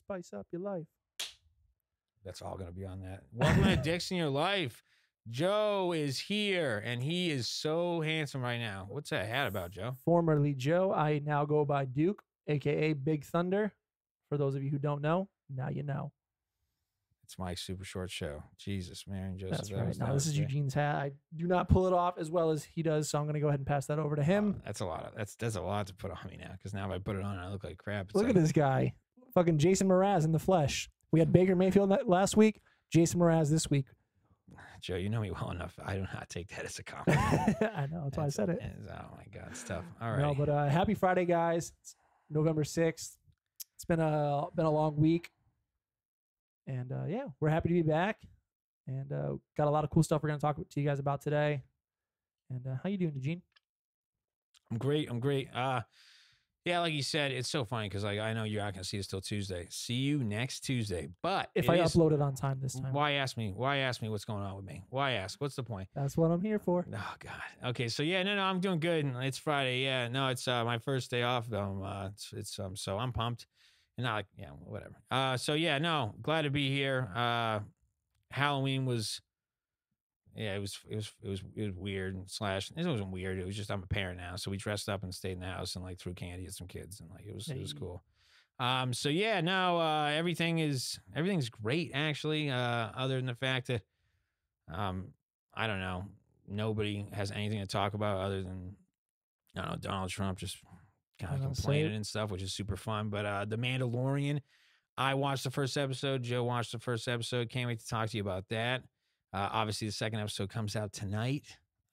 spice up your life. That's all going to be on that. Welcome to Dicks in Your Life. Joe is here, and he is so handsome right now. What's that hat about, Joe? Formerly Joe, I now go by Duke, a.k.a. Big Thunder. For those of you who don't know, now you know. It's Mike's super short show. Jesus, Mary and Joseph. That's right. Now, this is Eugene's hat. I do not pull it off as well as he does, so I'm going to go ahead and pass that over to him. That's a lot. That's a lot to put on me now, because now if I put it on, I look like crap. Look at this guy. Fucking Jason Mraz in the flesh. We had Baker Mayfield last week. Jason Mraz this week. Joe, you know me well enough. I do not take that as a compliment. I know. That's why I said it. Oh, my God. It's tough. All right. No, but happy Friday, guys. It's November 6th. It's been a long week. And, yeah, we're happy to be back. And got a lot of cool stuff we're going to talk to you guys about today. And how you doing, Eugene? I'm great. Yeah, like you said, it's so funny because I know you're not going to see this till Tuesday. See you next Tuesday. But if I upload it on time this time. Why ask me? Why ask me what's going on with me? Why ask? What's the point? That's what I'm here for. Oh, God. Okay, so yeah, no, I'm doing good. It's Friday. Yeah, no, it's my first day off. So I'm pumped. And not like, yeah, whatever. So yeah, no, glad to be here. Halloween was, yeah, it was weird. It wasn't weird. It was just, I'm a parent now, so we dressed up and stayed in the house and like threw candy at some kids, and like it was cool. So yeah, no, everything's great actually. Other than the fact that, I don't know, nobody has anything to talk about other than, I don't know, Donald Trump just kind of complaining and stuff, which is super fun. But The Mandalorian, I watched the first episode. Joe watched the first episode. Can't wait to talk to you about that. Obviously, the second episode comes out tonight.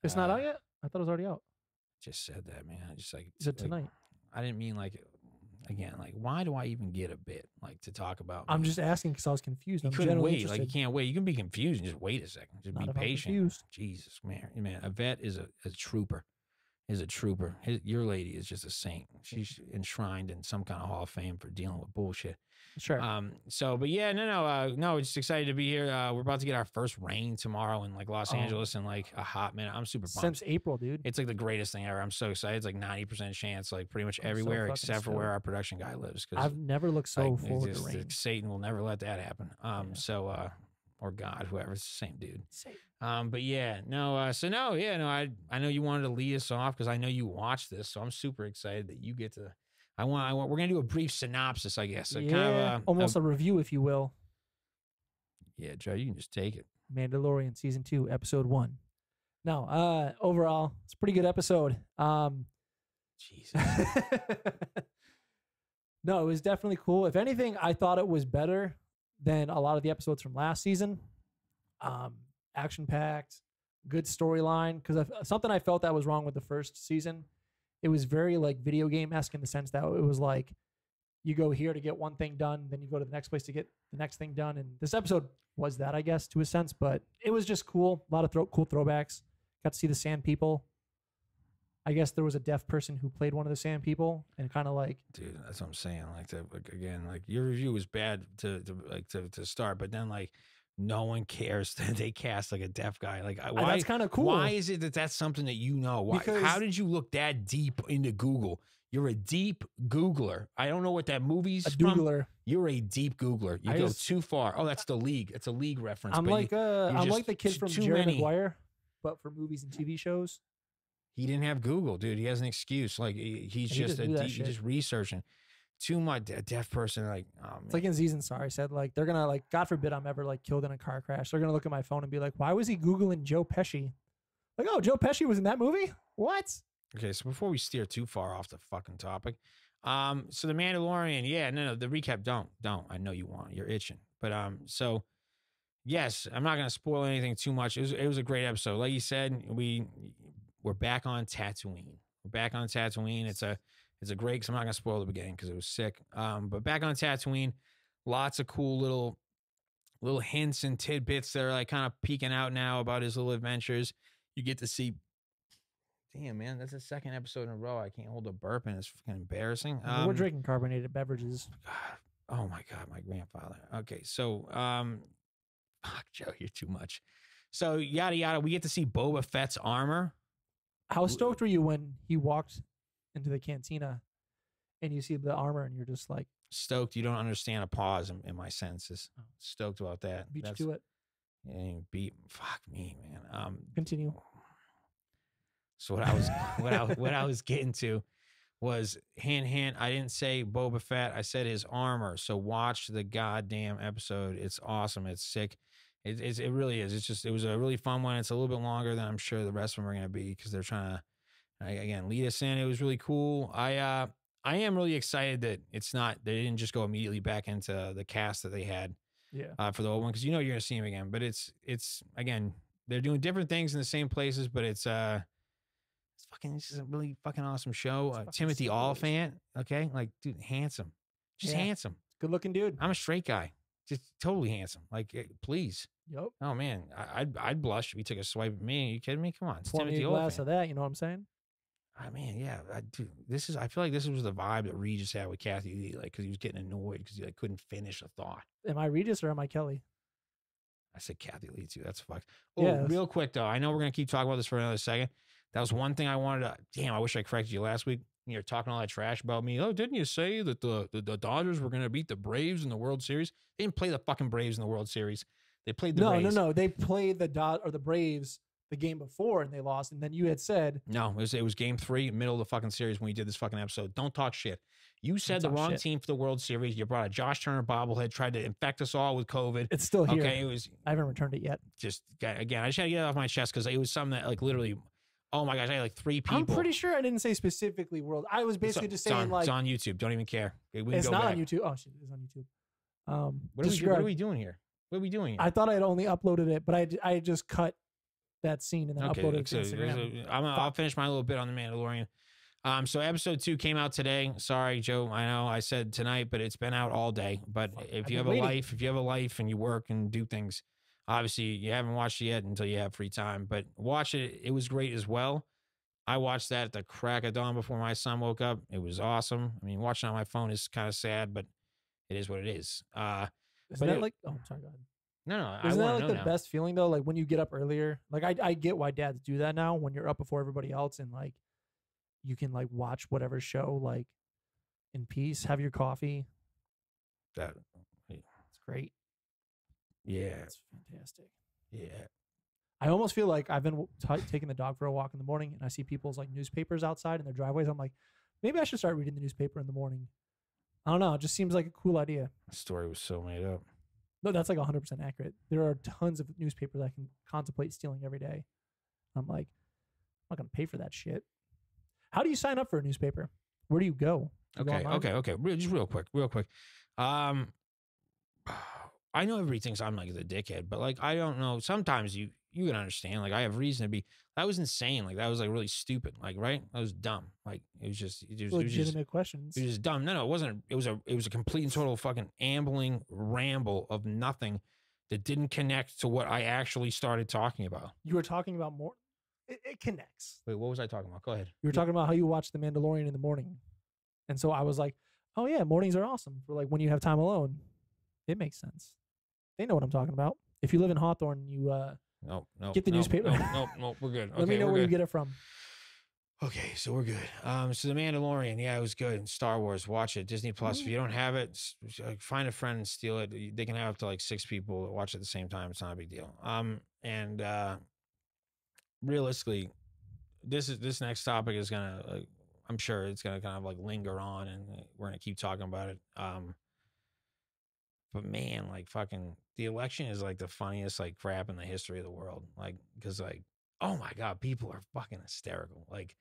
It's not out yet? I thought it was already out. Just said that, man. I just like... You said tonight. I didn't mean like... Again, like, why do I even get a bit, like, to talk about? I'm just asking because I was confused. You couldn't wait. Like, you can't wait. You can be confused and just wait a second. Just be patient. Jesus, man. A vet is a trooper. Your lady is just a saint. She's enshrined in some kind of Hall of Fame for dealing with bullshit. Sure. But yeah, no, just excited to be here. We're about to get our first rain tomorrow in like Los Angeles in like a hot minute. I'm super pumped. Since April, dude. It's like the greatest thing ever. I'm so excited. It's like 90% chance, like pretty much everywhere except for where our production guy lives. I've never looked so forward to rain. Satan will never let that happen. Or God, whoever, it's the same dude. But yeah, I know you wanted to lead us off because I know you watched this, so I'm super excited that you get to. We're gonna do a brief synopsis, I guess. Almost a review, if you will. Yeah, Joe, you can just take it. Mandalorian season 2, episode 1. No, overall, it's a pretty good episode. Jesus. No, it was definitely cool. If anything, I thought it was better than a lot of the episodes from last season. Action-packed, good storyline. Because something I felt that was wrong with the first season, it was very like video game-esque in the sense that it was like you go here to get one thing done, then you go to the next place to get the next thing done. And this episode was that, I guess, to a sense. But it was just cool. A lot of cool throwbacks. Got to see the Sand People. I guess there was a deaf person who played one of the Sand People, and kind of like, dude, that's what I'm saying. Like your review was bad to start, but then like no one cares that they cast like a deaf guy. Like, why? That's kind of cool. Why is it that that's something that you know? Why? How did you look that deep into Google? You're a deep Googler. I don't know what that movie's from. Googler. You're a deep Googler. You go too far. Oh, that's the League. It's a League reference. I'm like the kid from Jerry Maguire, but for movies and TV shows. He didn't have Google, dude. He has an excuse. Like he's just researching. Too much. A deaf person, like, oh, man. It's like in Season Sorry said, like, they're gonna, like, God forbid I'm ever like killed in a car crash. They're gonna look at my phone and be like, why was he Googling Joe Pesci? Like, oh, Joe Pesci was in that movie? What? Okay, so before we steer too far off the fucking topic, so the Mandalorian, yeah, no, the recap, don't. I know you want, you're itching, but so yes, I'm not gonna spoil anything too much. It was a great episode. Like you said, we're back on Tatooine. It's a great, because I'm not going to spoil the beginning because it was sick. But back on Tatooine, lots of cool little hints and tidbits that are like kind of peeking out now about his little adventures. You get to see, damn, man, that's the second episode in a row. I can't hold a burp and it's fucking embarrassing. We're drinking carbonated beverages. Oh my God, my grandfather. Okay, so, fuck, Joe, you're too much. So yada, yada, we get to see Boba Fett's armor. How stoked were you when he walked into the cantina and you see the armor, and you're just like Stoked. You don't understand a pause in my senses. Stoked about that. beat you to it. Yeah, beat. Fuck me, man. Continue. So what I was getting to was hint. I didn't say Boba Fett. I said his armor. So watch the goddamn episode. It's awesome. It's sick. It really is. It was a really fun one. It's a little bit longer than I'm sure the rest of them are going to be because they're trying to again lead us in. It was really cool. I am really excited that they didn't just go immediately back into the cast that they had for the old one because you're going to see him again. But it's again they're doing different things in the same places, but this is a really fucking awesome show. Timothy Olyphant, okay, like dude, handsome, just handsome, good looking dude. I'm a straight guy, just totally handsome. Like please, yep. Oh man, I'd blush if he took a swipe at me. Are you kidding me? Come on, it's Timothy Olyphant. Glass of that, you know what I'm saying? I mean, yeah, I feel like this was the vibe that Regis had with Kathy Lee, like because he was getting annoyed because he like couldn't finish a thought. Am I Regis or am I Kelly? I said Kathy Lee too. That's fucked. Oh, real quick though, I know we're gonna keep talking about this for another second. That was one thing I wanted to. Damn, I wish I corrected you last week. You're talking all that trash about me. Oh, didn't you say that the Dodgers were gonna beat the Braves in the World Series? They didn't play the fucking Braves in the World Series. They played the Braves. No. They played the Braves the game before and they lost. And then you had said no, it was game 3, middle of the fucking series when we did this fucking episode. Don't talk shit. You said the wrong team for the World Series. You brought a Josh Turner bobblehead, tried to infect us all with COVID. It's still here. Okay, it was. I haven't returned it yet. Just again, I just had to get it off my chest because it was something that like literally. Oh my gosh, I had like 3 people. I'm pretty sure I didn't say specifically world. I was basically just saying it's on YouTube. Don't even care. It's not on YouTube. Oh shit, it's on YouTube. What are we doing here? What are we doing here? I thought I had only uploaded it, but I just cut that scene and then uploaded it to Instagram. I'll finish my little bit on The Mandalorian. So episode 2 came out today. Sorry, Joe. I know I said tonight, but it's been out all day. But if you have a life and you work and do things, obviously you haven't watched it yet until you have free time. But watch it. It was great as well. I watched that at the crack of dawn before my son woke up. It was awesome. I mean, watching on my phone is kind of sad, but it is what it is. Isn't that like? Oh, I'm sorry. Go ahead. No. Isn't that like the best feeling though? Like when you get up earlier. Like I get why dads do that now. When you're up before everybody else and like you can like watch whatever show like in peace, have your coffee. It's great. Yeah, it's fantastic. Yeah, I almost feel like I've been taking the dog for a walk in the morning, and I see people's like newspapers outside in their driveways. I'm like, maybe I should start reading the newspaper in the morning. I don't know. It just seems like a cool idea. The story was so made up. No, that's like 100% accurate. There are tons of newspapers I can contemplate stealing every day. I'm like, I'm not gonna pay for that shit. How do you sign up for a newspaper? Where do you go? Okay. Just real quick. I know everybody thinks I'm like the dickhead, but like I don't know. Sometimes you can understand. Like I have reason to be. That was insane. Like that was like really stupid. Like right, that was dumb. Like it was just legitimate questions. It was just dumb. No, it wasn't. It was a complete and total fucking ambling ramble of nothing that didn't connect to what I actually started talking about. You were talking about more. It connects. Wait, what was I talking about? Go ahead. You were talking about how you watch The Mandalorian in the morning, and so I was like, oh yeah, mornings are awesome for like when you have time alone. It makes sense. They know what I'm talking about. If you live in Hawthorne, you get the newspaper. No, we're good. Let me know where you get it from. Okay, so we're good. So The Mandalorian, yeah, it was good. Star Wars, watch it. Disney Plus. If you don't have it, find a friend and steal it. They can have up to like 6 people that watch it at the same time. It's not a big deal. And realistically, this next topic is gonna, I'm sure it's gonna kind of like linger on, and we're gonna keep talking about it. But man, like fucking the election is like the funniest like crap in the history of the world. Like, because like, oh my God, people are fucking hysterical. Like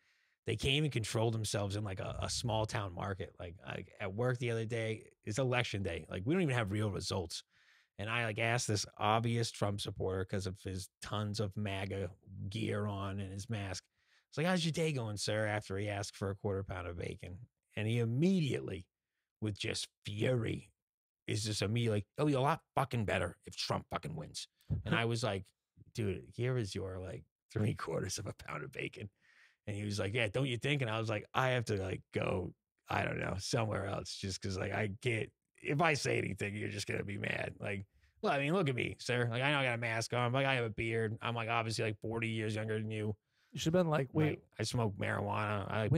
they can't even control themselves in like a small town market. Like at work the other day, it's election day. Like we don't even have real results. And I like asked this obvious Trump supporter because of his tons of MAGA gear on and his mask. It's like, how's your day going, sir? After he asked for a quarter pound of bacon. And he immediately, with just fury, is just immediately, it'll be a lot fucking better if Trump fucking wins. And I was like, dude, here is your like 3/4 of a pound of bacon. And he was like, yeah, don't you think? And I was like, I have to like go, I don't know, somewhere else just because like I can't, if I say anything, you're just going to be mad. Like, well, I mean, look at me, sir. Like, I know I got a mask on, but like, I have a beard. I'm like obviously like 40 years younger than you. You should have been like, wait. Like, I smoke marijuana. I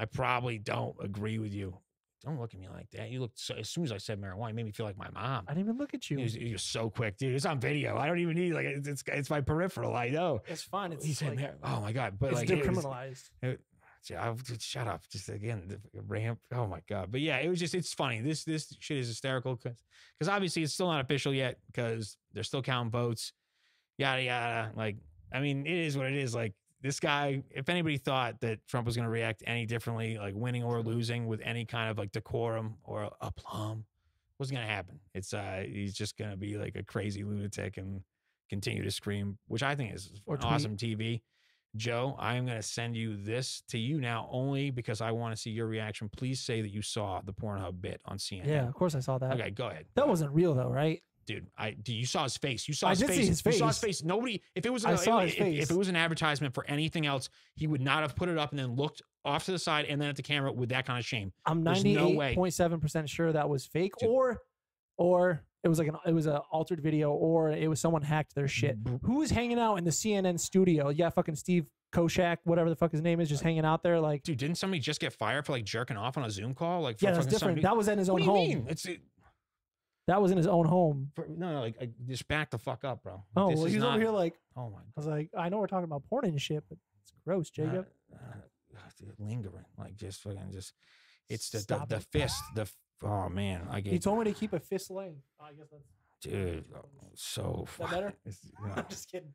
probably don't agree with you. don't look at me like that. You looked so, as soon as I said marijuana, it made me feel like my mom. I didn't even look at you. You're so quick, dude. It's on video. I don't even need like it's my peripheral. I know. It's fine. It's He said, like, oh my god, but it's like decriminalized. shut up. Just again, the ramp. Oh my god. But yeah, it was just it's funny. This shit is hysterical because obviously it's still not official yet because they're still counting votes. Yada yada. Like I mean, it is what it is. Like this guy. If anybody thought that Trump was going to react any differently, like winning or losing with any kind of like decorum or aplomb, wasn't going to happen. It's he's just going to be like a crazy lunatic and continue to scream, which I think is awesome TV. Joe, I am going to send you this to you now only because I want to see your reaction. Please say that you saw the Pornhub bit on CNN. Yeah, of course I saw that. Okay, go ahead. That wasn't real though, right? Dude, you saw his face. You saw I his did face. see his face. You saw his face. Nobody, if it was, I saw his face. If it was an advertisement for anything else, he would not have put it up and then looked off to the side and then at the camera with that kind of shame. I'm 98.7% sure that was fake, dude. or it was like it was an altered video, or it was someone hacked their shit. Who was hanging out in the CNN studio? You got fucking Steve Koshak, whatever the fuck his name is, just hanging out there. Like, dude, didn't somebody just get fired for like jerking off on a Zoom call? Like, yeah, that's different. That was in his own home. Mean? That was in his own home. No, like just back the fuck up, bro. Oh, well, he's over here like, oh my God. I was like, I know we're talking about porn and shit, but it's gross, Jacob. Lingering, like just fucking just, it's the fist, oh man. He told me to keep a fist length. I guess that's. Dude, so is that better? No. I'm just kidding.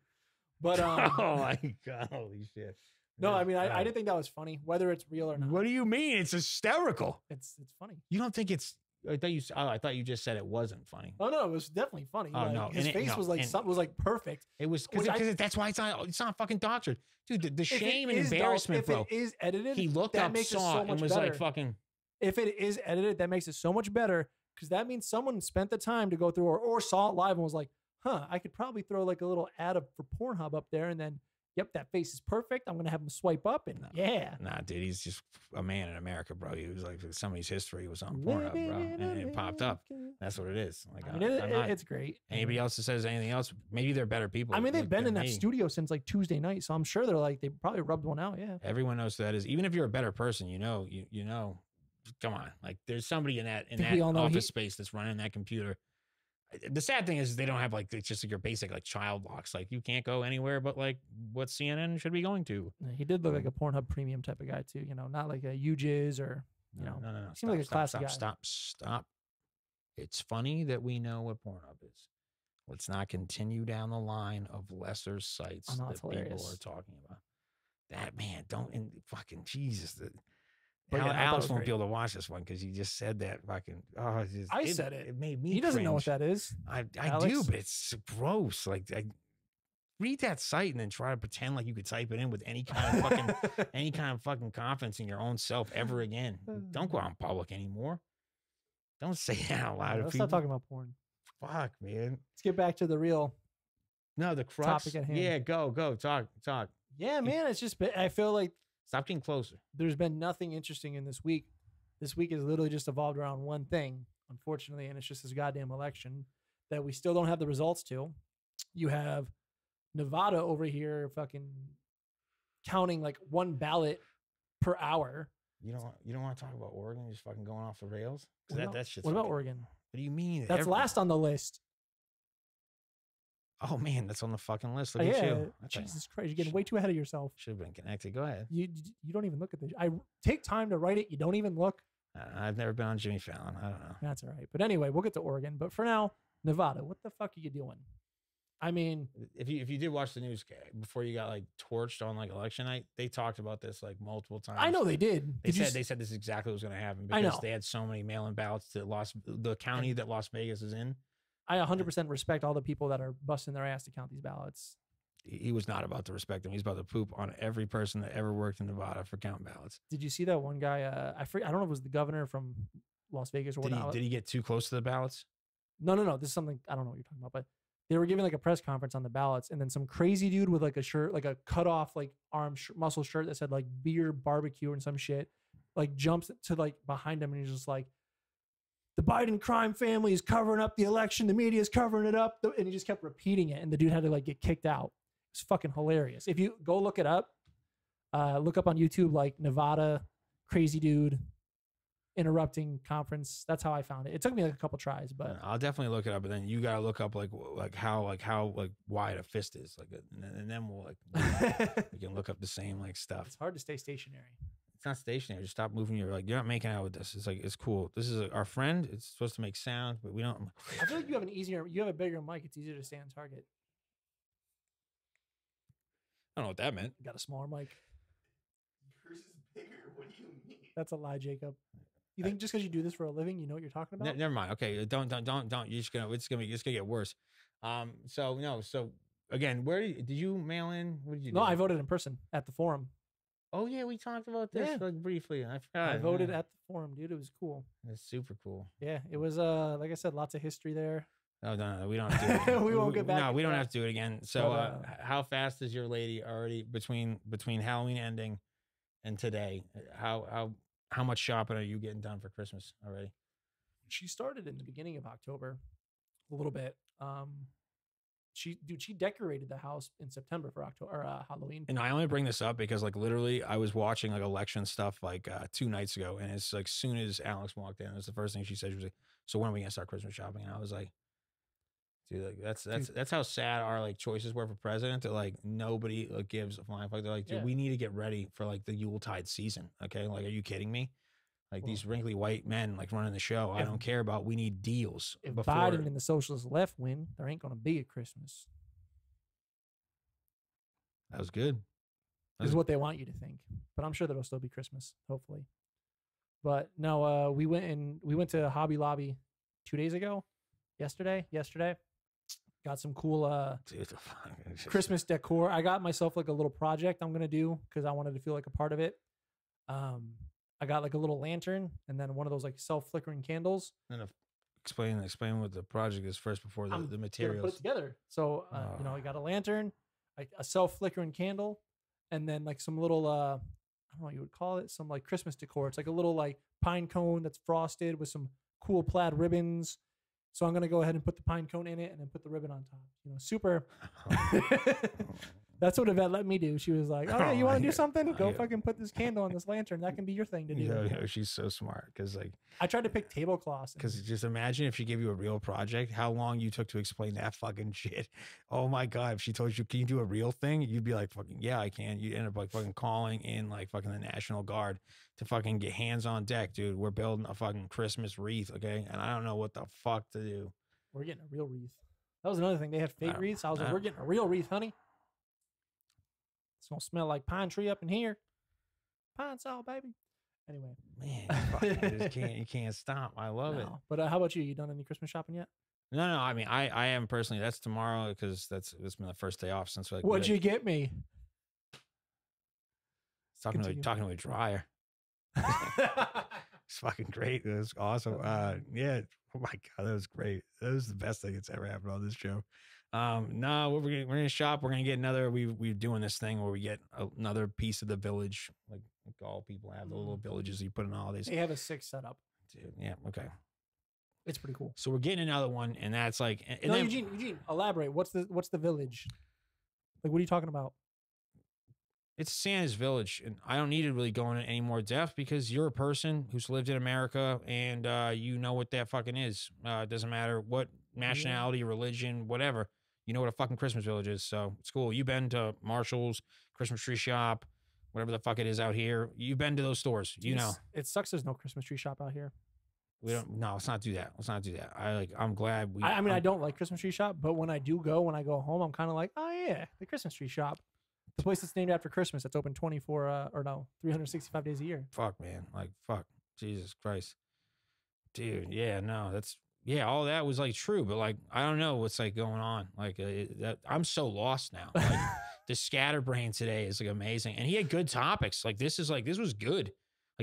But oh my God, holy shit. No, I mean, I didn't think that was funny, whether it's real or not. What do you mean? It's hysterical. It's funny. You don't think it's? I thought you just said it wasn't funny. Oh no, it was definitely funny. Oh like, no, his face was like something was like perfect. It was because that's why it's not fucking doctored, dude. The shame and embarrassment, bro. If it is edited, he looked up, saw, and was like fucking. If it is edited, that makes it so much better because that means someone spent the time to go through or saw it live and was like, huh, I could probably throw like a little ad for Pornhub up there and then, yep, that face is perfect. I'm going to have him swipe up and yeah. Nah, dude, he's just a man in America, bro. He was like, somebody's history was on Pornhub, bro. And it popped up. That's what it is. Like, I mean, it's great. Anybody else that says anything else, maybe they're better people. I mean, they've been in that studio since like Tuesday night. So I'm sure they probably rubbed one out. Yeah. Everyone knows who that is. Even if you're a better person, you know, come on. Like there's somebody in that office space that's running that computer. The sad thing is they don't have like, it's just like your basic like child locks. Like you can't go anywhere but like what CNN should be going to. He did look like a Pornhub premium type of guy too, not like a Eugene or, No. He seemed like a classy guy. Stop. It's funny that we know what Pornhub is. Let's not continue down the line of lesser sites that people are talking about. That man, fucking Jesus. But Alex won't be able to watch this one because he just said that fucking. Oh, I said it. It made me. He doesn't know what that is. I do, but it's gross. Like, read that site and then try to pretend like you could type it in with any kind of fucking confidence in your own self ever again. Don't go out in public anymore. Don't say that out loud. Let's stop talking about porn. Fuck, man. Let's get back to the real. No, the crux. Topic at hand. Yeah, go talk. Yeah, man. It's just. I feel like. Stop getting closer. There's been nothing interesting in this week. This week has literally just evolved around one thing, unfortunately, and it's just this goddamn election that we still don't have the results to. You have Nevada over here fucking counting like one ballot per hour. You don't want to talk about Oregon just fucking going off the rails? That shit's what about Oregon? What do you mean? That's last on the list. Oh man, that's on the fucking list. Look at you. Jesus Christ, you're getting way too ahead of yourself. Should have been connected. Go ahead. You don't even look at this. I take time to write it. You don't even look. I've never been on Jimmy Fallon. I don't know. That's all right. But anyway, we'll get to Oregon. But for now, Nevada, what the fuck are you doing? I mean, if you did watch the news before you got like torched on like election night, they talked about this like multiple times. I know they did. They said this is exactly what was going to happen because they had so many mail-in ballots to the county that Las Vegas is in. I 100% respect all the people that are busting their ass to count these ballots. He was not about to respect them. He's about to poop on every person that ever worked in Nevada for counting ballots. Did you see that one guy? I don't know if it was the governor from Las Vegas or whatnot. Did he get too close to the ballots? No. This is something I don't know what you're talking about, but they were giving like a press conference on the ballots, and then some crazy dude with like a shirt, like a cut off like muscle shirt that said like beer barbecue and some shit, like jumps to like behind him, and he's just like, the Biden crime family is covering up the election. The media is covering it up. And he just kept repeating it. And the dude had to like get kicked out. It's fucking hilarious. If you go look it up, look up on YouTube, like Nevada crazy dude interrupting conference. That's how I found it. It took me like a couple tries, but I'll definitely look it up. And then you gotta look up how wide a fist is, and then we'll we can look up the same stuff. it's hard to stay stationary. It's not stationary. Just stop moving. You're not making out with this. It's cool. This is our friend. It's supposed to make sound, but we don't. I feel like you have a bigger mic. It's easier to stay on target. I don't know what that meant. You got a smaller mic. Yours is bigger. What do you mean? That's a lie, Jacob. You think just because you do this for a living, you know what you're talking about? Never mind. Okay, don't. You're just gonna. It's gonna get worse. So again, where did you mail in? What did you do? No, I voted in person at the forum. Oh yeah, we talked about this Yeah. briefly. I forgot. I voted at the forum, dude. It was cool. It's super cool. Yeah, it was like I said, lots of history there. No, we don't have to do it again. We won't get back No, to we don't that. have to do it again. So, But, how fast is your lady already between Halloween ending and today? How much shopping are you getting done for Christmas already? She started in the beginning of October, a little bit. She decorated the house in September for Halloween. And I only bring this up because literally I was watching election stuff 2 nights ago, and it's soon as Alex walked in, it was the first thing she said. She was like, "So when are we gonna start Christmas shopping?" And I was like, "Dude, that's how sad our choices were for president. That nobody gives a flying fuck. They're like, dude, Yeah. we need to get ready for the Yuletide season. Okay, are you kidding me? Well, these wrinkly white men running the show. I don't care about. We need deals. If before Biden and the socialist left win, there ain't gonna be a Christmas. That was good. This is what they want you to think, but I'm sure there'll still be Christmas, hopefully. But no, we went to Hobby Lobby 2 days ago. Yesterday, got some cool Dude, Christmas decor. I got myself a little project I'm gonna do because I wanted to feel like a part of it. I got a little lantern and then one of those self-flickering candles. And explain what the project is first before the I'm gonna materials. put it together. So I got a lantern, a self-flickering candle, and then some little I don't know what you would call it, some Christmas decor. It's a little pine cone that's frosted with some cool plaid ribbons. So I'm gonna go ahead and put the pine cone in it and then put the ribbon on top. Super. That's what Yvette let me do. She was like, "Oh yeah, you want to do something? Go fucking put this candle on this lantern. That can be your thing to do." Yeah, she's so smart because I tried to pick tablecloths. Because just imagine if she gave you a real project, how long you took to explain that fucking shit. Oh my God. If she told you, can you do a real thing? You'd be like, fucking, yeah, I can. You'd end up fucking calling in fucking the National Guard to fucking get hands on deck, dude. We're building a fucking Christmas wreath, okay? And I don't know what the fuck to do. We're getting a real wreath. That was another thing. They had fake wreaths. I was like, we're getting a real wreath, honey. It's going to smell like pine tree up in here. Pine saw, baby. Anyway. Man, you can't stop. I love it. But how about you? You done any Christmas shopping yet? No. I mean, I am personally. That's tomorrow because it's been the first day off since What'd you get me? Talking to a dryer. It's fucking great. It was awesome. Yeah. Oh my God, that was great. That was the best thing that's ever happened on this show. No, we're gonna shop. We're gonna get another. We're doing this thing where we get another piece of the village, like all people have the little villages you put in holidays. They have a 6 set up. Dude, yeah, okay. It's pretty cool. So we're getting another one, and that's and no, then, Eugene, elaborate. What's the village? What are you talking about? It's Santa's village, and I don't need to really go into any more depth because you're a person who's lived in America, and you know what that fucking is. It doesn't matter what nationality, religion, whatever. You know what a fucking Christmas village is, so it's cool. You've been to Marshall's, Christmas tree shop, whatever the fuck it is out here. You've been to those stores. You know. It sucks there's no Christmas tree shop out here. We don't. No, let's not do that. Let's not do that. I'm glad we. I don't like Christmas tree shop, but when I do go, when I go home, I'm kind of like, oh yeah, the Christmas tree shop. The place that's named after Christmas that's open 365 days a year. Fuck, man. Fuck. Jesus Christ. Dude, yeah, no, all that was true, but I don't know what's going on. I'm so lost now. The scatterbrain today is amazing. And he had good topics. This was good.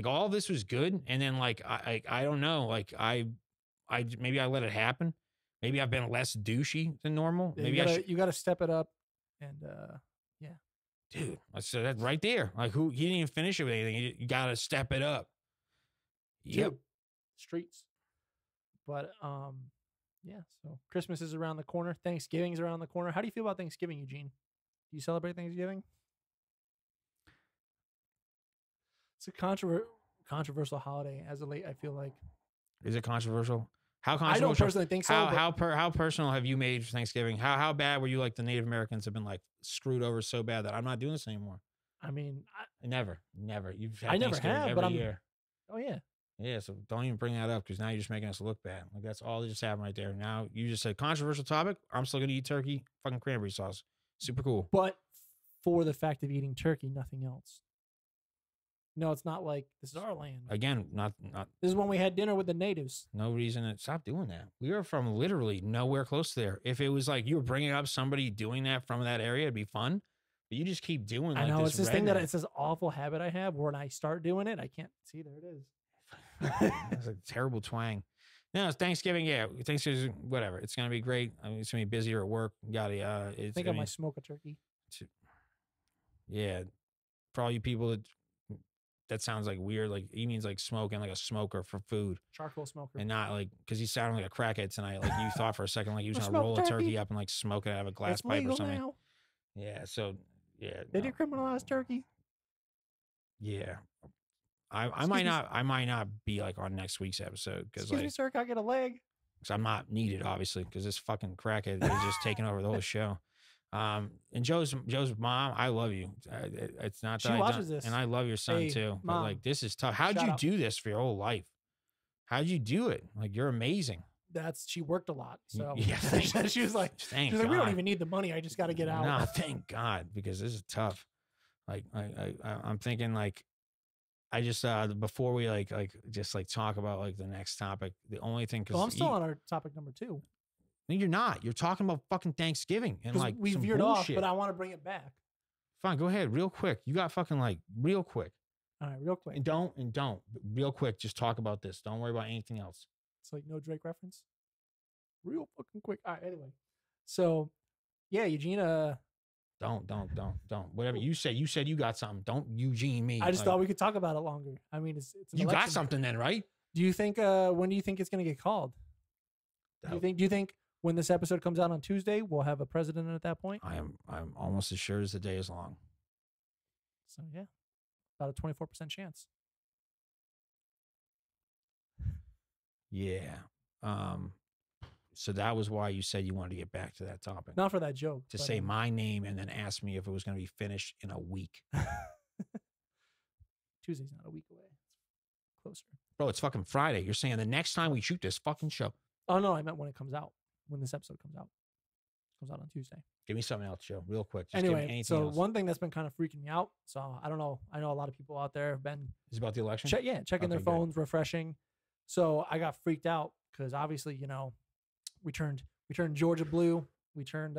All this was good. And then I don't know. I maybe I let it happen. Maybe I've been less douchey than normal. Yeah, maybe you gotta step it up and yeah. Dude, I said that right there. He didn't even finish it with anything. You got to step it up. Yep. Streets. But yeah. So Christmas is around the corner. Thanksgiving is around the corner. How do you feel about Thanksgiving, Eugene? Do you celebrate Thanksgiving? It's a controversial holiday as of late. I feel like Is it controversial? How I controversial? don't personally think so. but How personal have you made Thanksgiving? How bad were you like the Native Americans have been like screwed over so bad that I'm not doing this anymore? I mean, Never. You've had I never Thanksgiving have, every but year. oh yeah, Yeah, so don't even bring that up because now you're just making us look bad. Like that's all that just happened right there. Now you just said controversial topic. I'm still gonna eat turkey, fucking cranberry sauce. Super cool. but for the fact of eating turkey, nothing else. No, it's not like this is our land. Again, not This is when we had dinner with the natives. no reason to stop doing that. We are from literally nowhere close there. If it was like you were bringing up somebody doing that from that area, it'd be fun. But you just keep doing. I like, know it's this thing that redneck. it's this awful habit I have where when I start doing it, I can't see. There it is. It's a terrible twang. No, it's Thanksgiving. Yeah, Thanksgiving. Whatever. It's gonna be great. I mean, it's gonna be busier at work. Yada yada. I think I might smoke a turkey. Yeah, for all you people that sounds like weird. Like he means like smoking, like a smoker for food, Charcoal smoker. and not like because he sounded like a crackhead tonight. Like you thought for a second like he was I gonna smoke roll a turkey turkey. up and like smoke it out of a glass It's pipe or legal something. now. Yeah. So yeah. They no. decriminalized turkey. Yeah. I might not be like on next week's episode because Excuse me, sir, can I get a leg? I'm not needed obviously because this fucking crackhead is just taking over the whole show. And Joe's mom, I love you. It's not that She I watches don't- this. and I love your son Hey, too. But Mom, like this is tough. How'd shout you out. do this for your whole life? How'd you do it? Like you're amazing. She worked a lot. So Yeah, she was like, Thank we don't God. even need the money. I just got to get out. No, thank God because this is tough. Like I'm thinking like I just before we like just like talk about like the next topic. The only thing because Well, I'm still on our topic number 2. No, you're not. You're talking about fucking Thanksgiving and 'Cause like we some veered bullshit. off, but I want to bring it back. Fine, go ahead, real quick. You got fucking like real quick, All right, real quick. and don't but real quick. Just talk about this. Don't worry about anything else. It's like no Drake reference. Real fucking quick. All right, anyway. So, yeah, Eugene, Don't. Whatever you said you got something. Don't Eugene me. I just Like, thought we could talk about it longer. I mean, it's an you got election. something then, right? Do you think when do you think it's going to get called? Do you think when this episode comes out on Tuesday, we'll have a president at that point? I'm almost as sure as the day is long. So, yeah. About a 24% chance. Yeah. So that was why you said you wanted to get back to that topic. Not for that joke. To but, say my name and then ask me if it was going to be finished in a week. Tuesday's not a week away. It's closer. Bro, it's fucking Friday. You're saying the next time we shoot this fucking show. Oh, no, I meant when it comes out. When this episode comes out. It comes out on Tuesday. Give me something else, Joe, real quick. Just give me Anyway, anything so else. one thing that's been kind of freaking me out. So I don't know. I know a lot of people out there have been Is it about the election? checking their Okay, good. phones, refreshing. So I got freaked out because obviously, we turned Georgia blue. We turned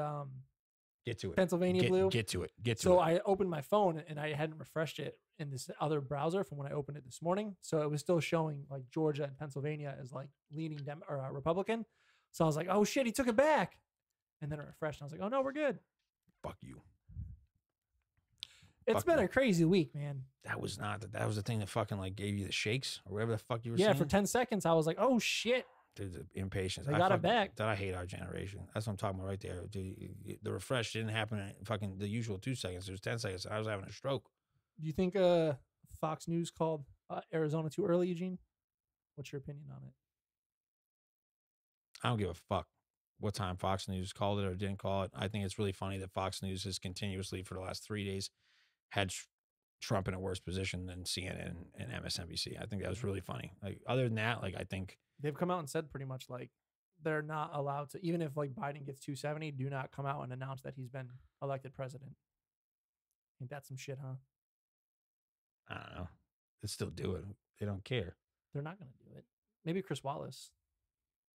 Get to it. Pennsylvania blue. Get to it. Get to So it. I opened my phone and I hadn't refreshed it in this other browser from when I opened it this morning. So it was still showing like Georgia and Pennsylvania as like leaning Republican. So I was like, oh shit, he took it back. And then it refreshed. And I was like, oh no, we're good. Fuck you. It's Fuck been you. a crazy week, man. That was the thing that fucking like gave you the shakes or whatever the fuck you were Yeah, saying. for 10 seconds, I was like, oh shit. Dude, the impatience. They got it fucking- back. That I hate our generation. That's what I'm talking about right there. Dude, the refresh didn't happen in fucking the usual 2 seconds. It was 10 seconds. I was having a stroke. Do you think Fox News called Arizona too early, Eugene? What's your opinion on it? I don't give a fuck what time Fox News called it or didn't call it. I think it's really funny that Fox News has continuously for the last 3 days had Trump in a worse position than CNN and MSNBC. I think that was really funny. Like other than that, like I think They've come out and said pretty much like they're not allowed to, even if like Biden gets 270, do not come out and announce that he's been elected president. Ain't that some shit, huh? I don't know. They still do it. They don't care. They're not going to do it. Maybe Chris Wallace,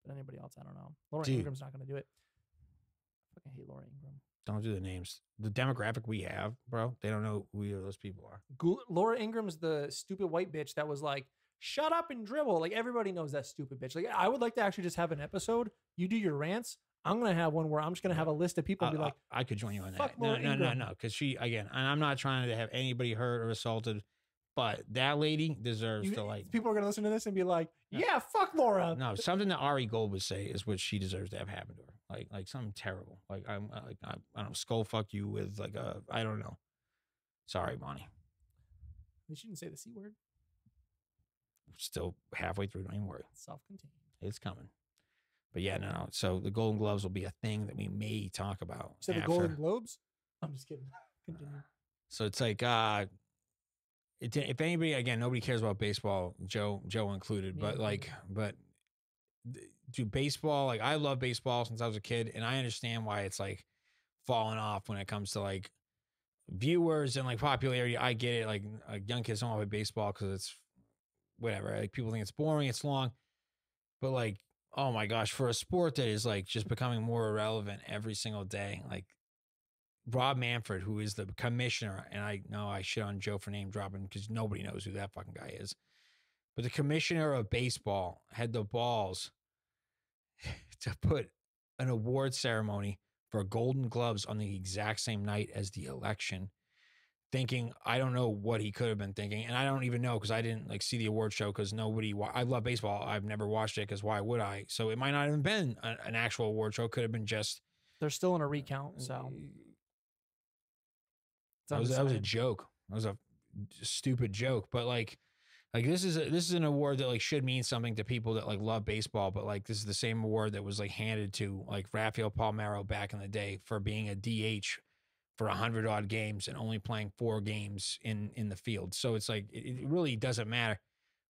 but anybody else, I don't know. Laura Dude. Ingram's not going to do it. I fucking hate Laura Ingram. Don't do the names. The demographic we have, bro, they don't know who those people are. Laura Ingram's the stupid white bitch that was like, shut up and dribble. Like everybody knows that stupid bitch. Like I would like to actually just have an episode. You do your rants. I'm going to have one where I'm just going to have a list of people and be like, I could join you on fuck that. No, Laura no, no, Ingram. no. Because she, again, and I'm not trying to have anybody hurt or assaulted, but that lady deserves to like. people are going to listen to this and be like, yeah, fuck Laura. No, something that Ari Gold would say is what she deserves to have happen to her. Like something terrible. Like I don't know, skull fuck you with like a, I don't know. Sorry, Bonnie. They shouldn't say the C word. still halfway through. Don't even worry. Self-contained. It's coming. But yeah, no. So the Golden Gloves will be a thing that we may talk about. So the Golden Globes? I'm just kidding. Continue. So it's like, if anybody, again, nobody cares about baseball, Joe included, Me but included. do baseball, like I love baseball since I was a kid, and I understand why it's like falling off when it comes to like viewers and like popularity. I get it. Like young kids don't want to play baseball because it's whatever. Like people think it's boring, it's long, but like, oh my gosh, for a sport that is like just becoming more irrelevant every single day, like Rob Manfred, who is the commissioner, and I know I shit on Joe for name dropping because nobody knows who that fucking guy is, but the commissioner of baseball had the balls to put an award ceremony for Golden Gloves on the exact same night as the election, thinking, I don't know what he could have been thinking, and I don't even know because I didn't like see the award show because I love baseball. I've never watched it because why would I? So it might not have been an actual award show. It could have been just. They're still in a recount, so. That was a joke. That was a stupid joke, but like this is an award that like should mean something to people that like love baseball, but like this is the same award that was like handed to like Rafael Palmeiro back in the day for being a DH for 100 odd games and only playing 4 games in the field. So it's like it really doesn't matter.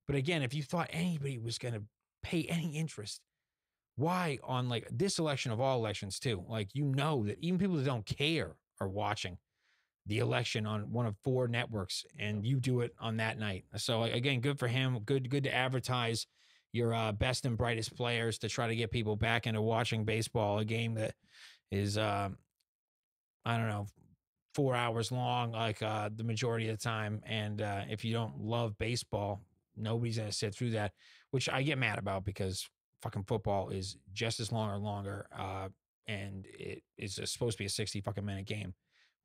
But again, if you thought anybody was going to pay any interest, why on like this election of all elections too, like that even people that don't care are watching the election on one of 4 networks, and you do it on that night. So again, good for him. Good to advertise your best and brightest players to try to get people back into watching baseball, a game that is, I don't know, 4 hours long, like the majority of the time. And if you don't love baseball, nobody's going to sit through that, which I get mad about because fucking football is just as long or longer. And it is supposed to be a 60 fucking minute game.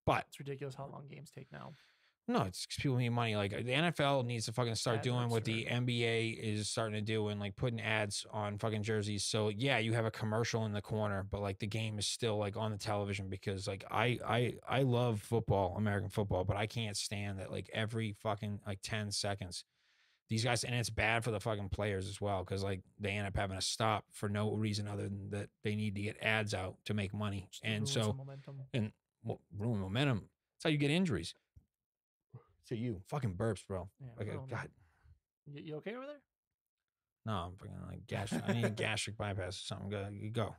But it's ridiculous how long games take now. No, it's because people need money. Like the NFL needs to fucking start doing what the NBA is starting to do and like putting ads on fucking jerseys. So yeah, you have a commercial in the corner, but like the game is still like on the television because like I love football, American football, but I can't stand that like every fucking like 10 seconds these guys, and it's bad for the fucking players as well because like they end up having to stop for no reason other than that they need to get ads out to make money. And so ruin momentum. That's how you get injuries. So you fucking burps, bro. Yeah, like God. You okay over there? No, I'm fucking like gastric. I need a gastric bypass or something. Go.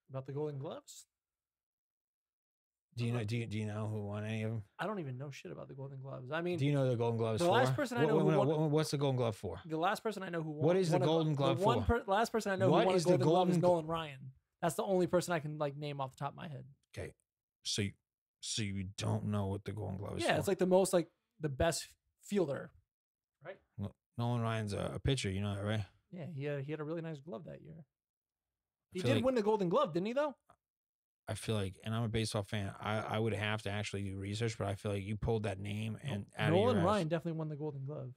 About the Golden Gloves? Do you know who won any of them? I don't even know shit about the Golden Gloves. I mean, do you know the Golden Gloves? The last person I know who won. What's the Golden Glove for? The last person I know who won. What is the Golden Glove for? Last person I know who won a Golden Glove is Nolan Ryan. That's the only person I can like name off the top of my head. Okay, so you don't know what the Golden Glove is for? Yeah, it's like the best fielder, right? Nolan Ryan's a pitcher. You know that, right? Yeah, he had a really nice glove that year. He did win the Golden Glove, didn't he? Though. I feel like, and I'm a baseball fan, I would have to actually do research, but I feel like you pulled that name and Nolan Ryan definitely won the Golden Glove.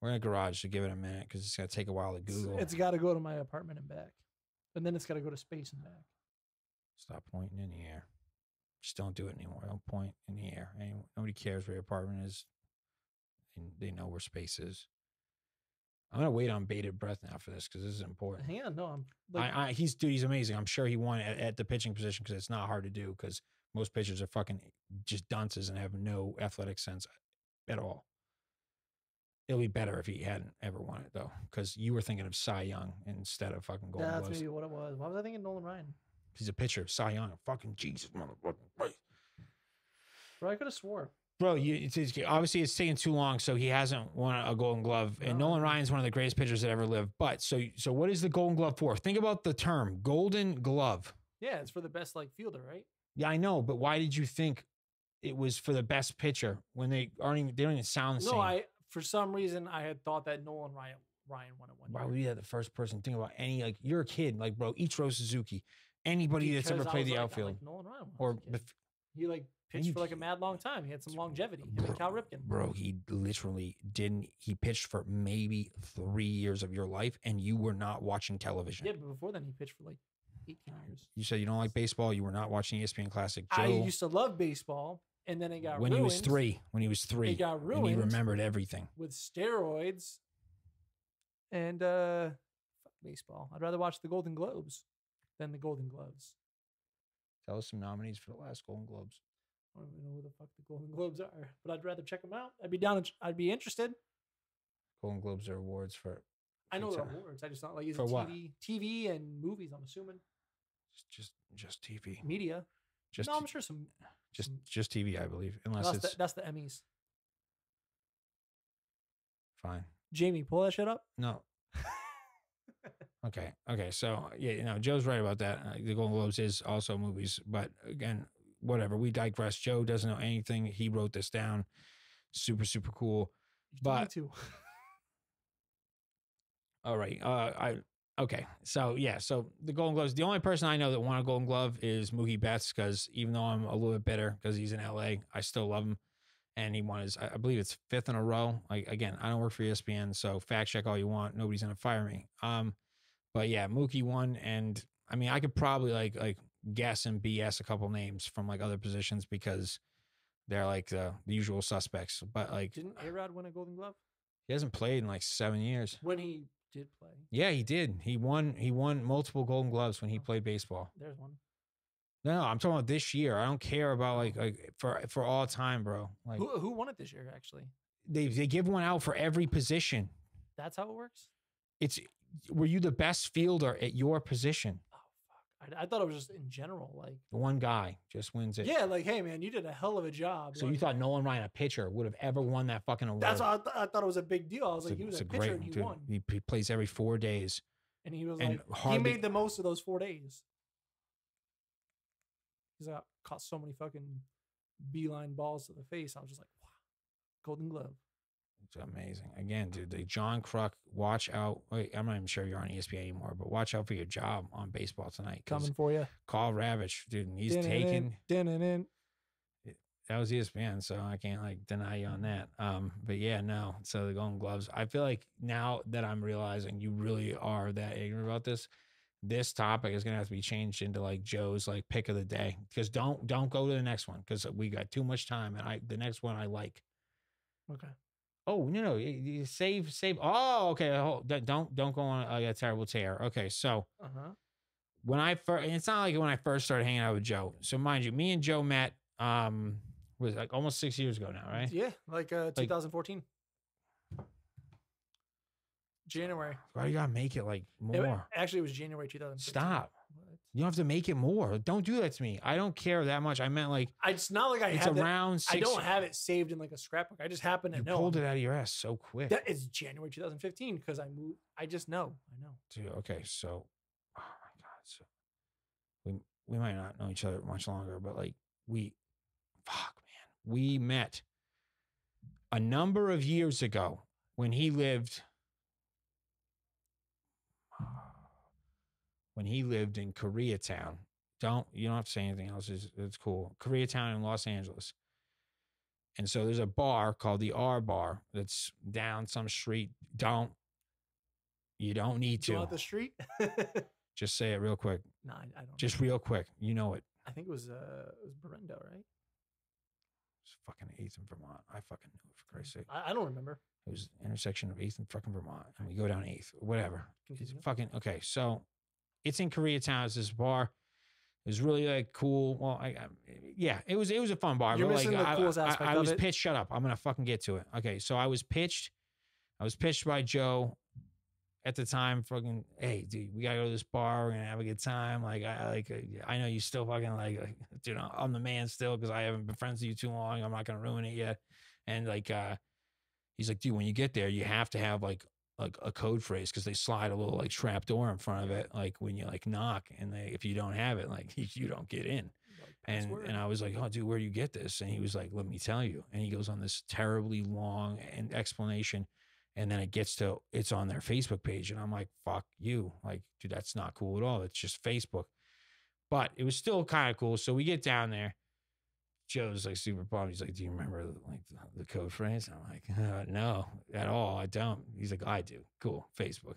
We're in a garage to give it a minute because it's going to take a while to Google. It's got to go to my apartment and back. And then it's got to go to space and back. Stop pointing in the air. Just don't do it anymore. Don't point in the air. Nobody cares where your apartment is. They know where space is. I'm gonna wait on bated breath now for this because this is important. Hang on, no, I'm. Like, he's amazing. I'm sure he won at the pitching position because it's not hard to do because most pitchers are fucking just dunces and have no athletic sense at all. It'll be better if he hadn't ever won it though, because you were thinking of Cy Young instead of fucking Golden Gloves. That's maybe what it was. Why was I thinking Nolan Ryan? He's a pitcher, Cy Young. Fucking Jesus, motherfucker. Bro, I could have swore. Bro, obviously it's taking too long, so he hasn't won a Golden Glove. And Nolan Ryan's one of the greatest pitchers that ever lived. But so what is the Golden Glove for? Think about the term Golden Glove. Yeah, it's for the best like fielder, right? Yeah, I know, but why did you think it was for the best pitcher when they don't even sound the same? No, for some reason I had thought that Nolan Ryan won it one year. Why would you be the first person to think about any like you're a kid like bro Ichiro Suzuki, anybody that's ever played the outfield Nolan Ryan or he like pitched for like a mad long time. He had some longevity. Him and Cal Ripken. Bro, he literally didn't. He pitched for maybe 3 years of your life, and you were not watching television. Yeah, but before then he pitched for like 18 years. You said you don't like baseball. You were not watching ESPN Classic. Joe, I used to love baseball, and then it got when ruined. he was three. When he was 3, it got ruined. And he remembered everything with steroids. And fuck baseball. I'd rather watch the Golden Globes than the Golden Gloves. Tell us some nominees for the last Golden Globes. I don't even know who the fuck the Golden Globes are, but I'd rather check them out. I'd be down. I'd be interested. Golden Globes are awards for. I know for they're ti- awards. I just not like is For it what? TV and movies. I'm assuming Just TV. media. Just No, I'm sure some. just TV, I believe. Unless it's That's the Emmys. fine. Jamie, pull that shit up. No. Okay. So yeah, Joe's right about that. The Golden Globes is also movies, but again, whatever. We digress. Joe doesn't know anything. He wrote this down. Super, super cool. You told me But to. all right. Okay. So yeah. So the Golden Gloves. The only person I know that won a Golden Glove is Mookie Betts, because even though I'm a little bit bitter because he's in LA, I still love him. And he won his, I believe it's 5th in a row. Like, again, I don't work for ESPN, so fact check all you want. Nobody's gonna fire me. But yeah, Mookie won, and I mean, I could probably like guess and BS a couple names from like other positions because they're like the usual suspects. But like, Didn't A-Rod win a Golden Glove he hasn't played in like 7 years. when he did play? Yeah, he did. He won multiple Golden Gloves when he played baseball. There's one. No, I'm talking about this year. I don't care about like for all time, bro. Like Who won it this year? Actually, they give one out for every position. that's how it works. It's were you the best fielder at your position? Oh fuck! I thought it was just in general. Like, The one guy just wins it. yeah, like, hey man, you did a hell of a job. So like, you thought Nolan Ryan, a pitcher, would have ever won that fucking award? that's why I thought it was a big deal. I was like, he was It's a pitcher and he dude. won, He plays every 4 days. and he was and like, he hardly- made the most of those 4 days. He's got caught so many fucking beeline balls to the face. I was just like, wow, Golden Glove. It's amazing. Again, dude, the John Kruk, watch out. Wait, I'm not even sure you're on ESPN anymore, but watch out for your job on baseball tonight. 'Cause Coming for you. Carl Ravitch, dude, he's Dun-dun-dun, taking. dun-dun-dun. That was ESPN, so I can't like deny you on that. But yeah, no. So the Golden Gloves. I feel like now that I'm realizing you really are that ignorant about this topic is gonna have to be changed into like Joe's like pick of the day. Because don't go to the next one because we got too much time, and the next one I like. Okay. Oh no, you save. Oh, okay. Don't go on a terrible tear. Okay, so when I first, it's not like when I first started hanging out with Joe. So mind you, me and Joe met was like almost 6 years ago now, right? Yeah, like 2014. January. Why you gotta make it like more? Actually, it was January 2015. Stop. What? You don't have to make it more. Don't do that to me. I don't care that much. I meant like It's not like I it's have it. around 6. I don't have it saved in like a scrapbook. I just happen to You know. pulled it out of your ass so quick. That is January 2015 because I moved. I just know. I know. Dude, okay, so oh my god, so we might not know each other much longer, but like we met a number of years ago when he lived in Koreatown. You don't have to say anything else. It's cool. Koreatown in Los Angeles. And so there's a bar called the R Bar that's down some street. You don't need Go to. out the street. Just say it real quick. No, I don't. Just real quick. You know it. I think it was Berendo, right? It's fucking 8th in Vermont. I fucking knew it, for Christ's sake. I don't remember. It was the intersection of 8th and fucking Vermont. And we go down 8th, whatever. It's Continue. fucking, okay. So it's in Koreatown. It's this bar. It was really like cool. Well, yeah, it was a fun bar. You're but missing like, the coolest aspect I of was it. pitched. Shut up. I'm going to fucking get to it. Okay. So I was pitched by Joe at the time. Fucking, hey, dude, we got to go to this bar. We're going to have a good time. Like, I know you still fucking like dude, I'm the man still because I haven't been friends with you too long. I'm not going to ruin it yet. And like, he's like, dude, when you get there, you have to have like a code phrase because they slide a little like trap door in front of it, like when you like knock, and if you don't have it, like you don't get in. Like, And password. I was like, oh, dude, where do you get this? And he was like, let me tell you. And he goes on this terribly long explanation, and then it gets to it's on their Facebook page, and I'm like, fuck you, like, dude, that's not cool at all. It's just Facebook, but it was still kind of cool. So we get down there. Joe's like super pumped. He's like, do you remember like the code phrase? I'm like, no, at all. I don't. He's like, I do. Cool. Facebook.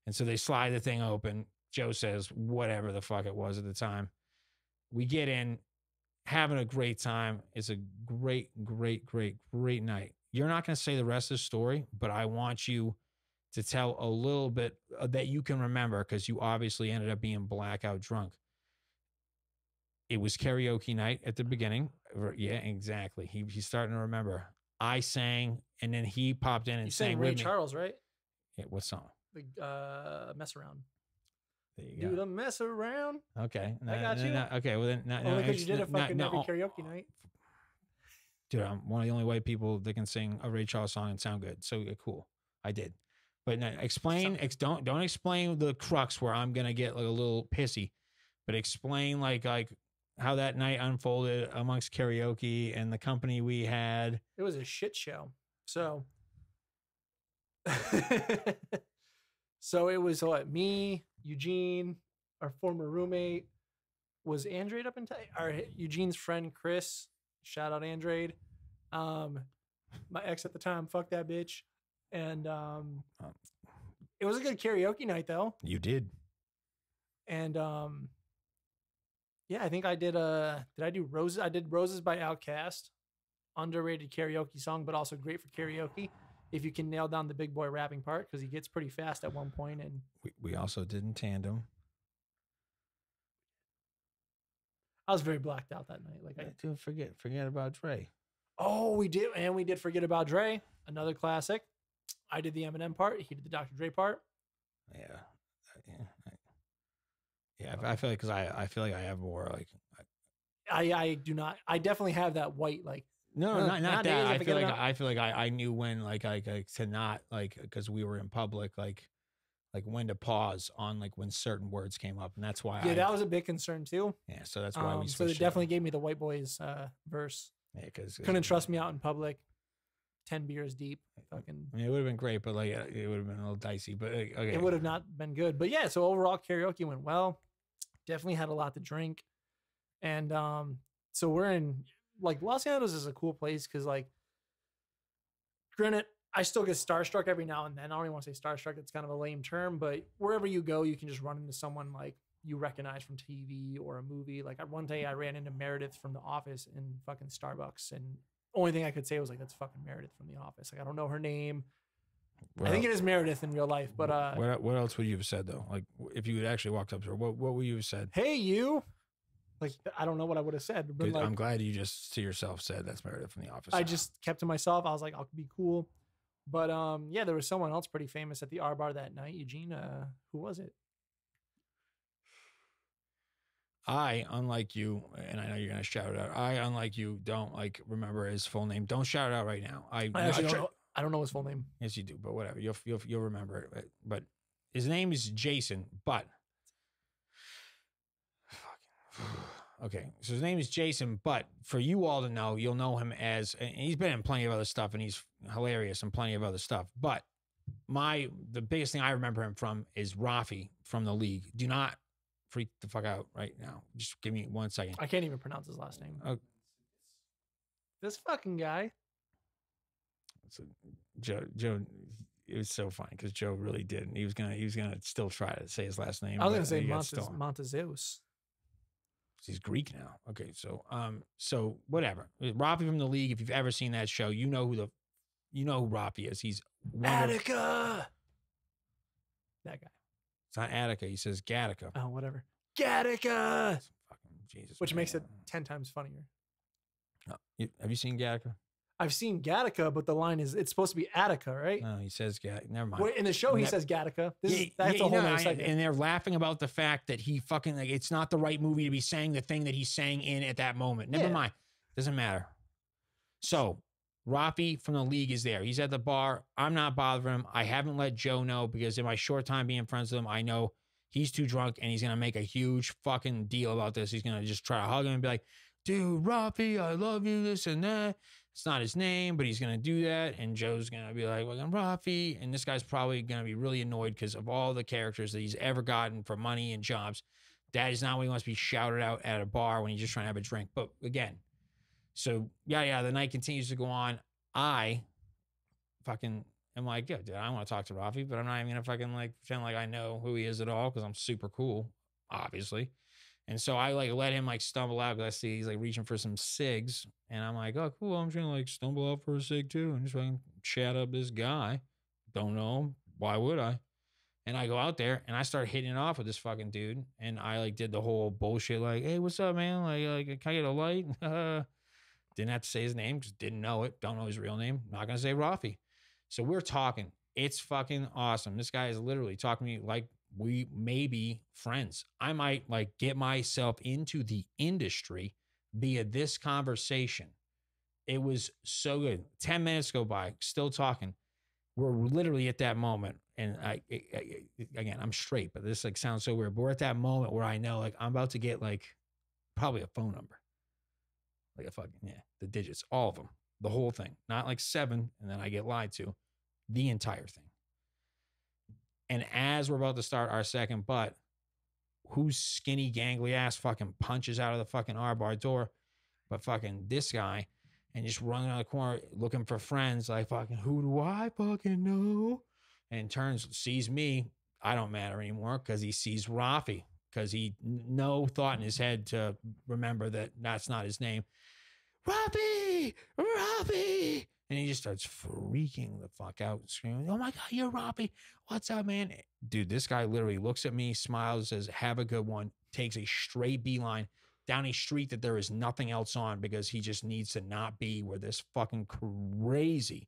And so they slide the thing open. Joe says whatever the fuck it was at the time. We get in, having a great time. It's a great, great, great, great night. You're not going to say the rest of the story, but I want you to tell a little bit that you can remember, because you obviously ended up being blackout drunk. It was karaoke night at the beginning. Yeah, exactly. He's starting to remember. I sang, and then he popped in and You sang sang with Ray me. Charles, right? Yeah, what song? The Mess Around. There you Do go. the mess around. Okay. I got you. Okay, well then. Only because you did it fucking every karaoke night. Dude, I'm one of the only white people that can sing a Ray Charles song and sound good. So cool. I did. But no, explain, don't explain the crux where I'm going to get like a little pissy, but explain like how that night unfolded amongst karaoke and the company we had. It was a shit show. So, so it was what, me, Eugene, our former roommate, was Andrade up in our Eugene's friend Chris. Shout out Andrade. My ex at the time, fuck that bitch. And it was a good karaoke night though. You did. And yeah, I think I did I do Roses? I did Roses by Outkast. Underrated karaoke song, but also great for karaoke if you can nail down the big boy rapping part, because he gets pretty fast at one point. And we also did in tandem. I was very blacked out that night. Like, Dude, forget about Dre. Oh, we did, and we did Forget About Dre, another classic. I did the Eminem part. He did the Dr. Dre part. Yeah. I feel like, because I feel like I have more like. I do not. I definitely have that white like. No, not that. I feel like about. I knew when like to not like, because we were in public, like when to pause on like when certain words came up, and that's why. Yeah, that was a big concern too. Yeah, so that's why we. So it definitely gave me the white boys verse. Yeah, because couldn't trust me out in public. 10 beers deep. Fucking. I mean, it would have been great, but like it would have been a little dicey. But okay, it would have not been good. But yeah, so overall karaoke went well. Definitely had a lot to drink, and so we're in like Los Angeles is a cool place because like, granted, I still get starstruck every now and then. I don't even want to say starstruck. It's kind of a lame term, but wherever you go, you can just run into someone like you recognize from TV or a movie. Like one day I ran into Meredith from The Office in fucking Starbucks, and only thing I could say was like, that's fucking Meredith from The Office. Like, I don't know her name. Well, I think it is Meredith in real life, but what else would you have said though? Like if you had actually walked up to her, what would you have said? Hey, you. Like, I don't know what I would have said. But like, I'm glad you just to yourself said that's Meredith from The Office. I just kept to myself. I was like, I'll be cool. But yeah, there was someone else pretty famous at the R Bar that night. Eugene, who was it? I, unlike you, and I know you're gonna shout it out. I, unlike you, don't like remember his full name. Don't shout it out right now. I don't know his full name. Yes, you do, but whatever. You'll remember it. But his name is Jason. But okay, so his name is Jason. But for you all to know, you'll know him as, and he's been in plenty of other stuff, and he's hilarious and plenty of other stuff. But the biggest thing I remember him from is Rafi from The League. Do not freak the fuck out right now. Just give me 1 second. I can't even pronounce his last name. This fucking guy. So Joe, it was so funny because Joe really did, and he was gonna still try to say his last name. I was gonna say Montezeus. He's Greek now. Okay, so whatever. Rafi from The League. If you've ever seen that show, you know who Rafi is. He's Attica. That guy. It's not Attica. He says Gattaca. Oh, whatever. Gattaca. Fucking Jesus. Which makes it 10 times funnier. Have you seen Gattaca? I've seen Gattaca, but the line is, it's supposed to be Attica, right? No, he says Gattaca. Never mind. Wait, in the show, he says Gattaca. That's a whole other segment. And they're laughing about the fact that he fucking, like, it's not the right movie to be saying the thing that he's saying in at that moment. Never mind. Doesn't matter. So, Rafi from The League is there. He's at the bar. I'm not bothering him. I haven't let Joe know because in my short time being friends with him, I know he's too drunk and he's going to make a huge fucking deal about this. He's going to just try to hug him and be like, dude, Rafi, I love you, this and that. It's not his name, but he's going to do that. And Joe's going to be like, well, I'm Rafi. And this guy's probably going to be really annoyed because of all the characters that he's ever gotten for money and jobs. That is not what he wants to be shouted out at a bar when he's just trying to have a drink. But again, so yeah, the night continues to go on. I fucking am like, yeah, dude, I want to talk to Rafi, but I'm not even going to fucking like pretend like I know who he is at all because I'm super cool, obviously. And so I like let him like stumble out because I see he's like reaching for some cigs. And I'm like, oh, cool. I'm just going to like stumble out for a cig too and just fucking chat up this guy. Don't know him. why would I? And I go out there and I start hitting it off with this fucking dude. And I like did the whole bullshit like, hey, what's up, man? Like can I get a light? Didn't have to say his name because didn't know it. Don't know his real name. Not going to say Rafi. So we're talking. It's fucking awesome. This guy is literally talking to me like we may be friends. I might like get myself into the industry via this conversation. It was so good. 10 minutes go by, still talking. We're literally at that moment. And again, I'm straight, but this like sounds so weird. But we're at that moment where I know like I'm about to get like probably a phone number. Like a fucking, the digits, all of them, the whole thing. Not like 7, and then I get lied to. The entire thing. And as we're about to start our second butt, whose skinny, gangly ass fucking punches out of the fucking R-bar door, but fucking this guy, and just running around the corner looking for friends, like fucking, who do I fucking know? And turns, sees me. I don't matter anymore because he sees Rafi, because he no thought in his head to remember that that's not his name. Rafi! Rafi! And he just starts freaking the fuck out, screaming, oh my God, you're Rafi. What's up, man? Dude, this guy literally looks at me, smiles, says, have a good one, takes a straight beeline down a street that there is nothing else on because he just needs to not be where this fucking crazy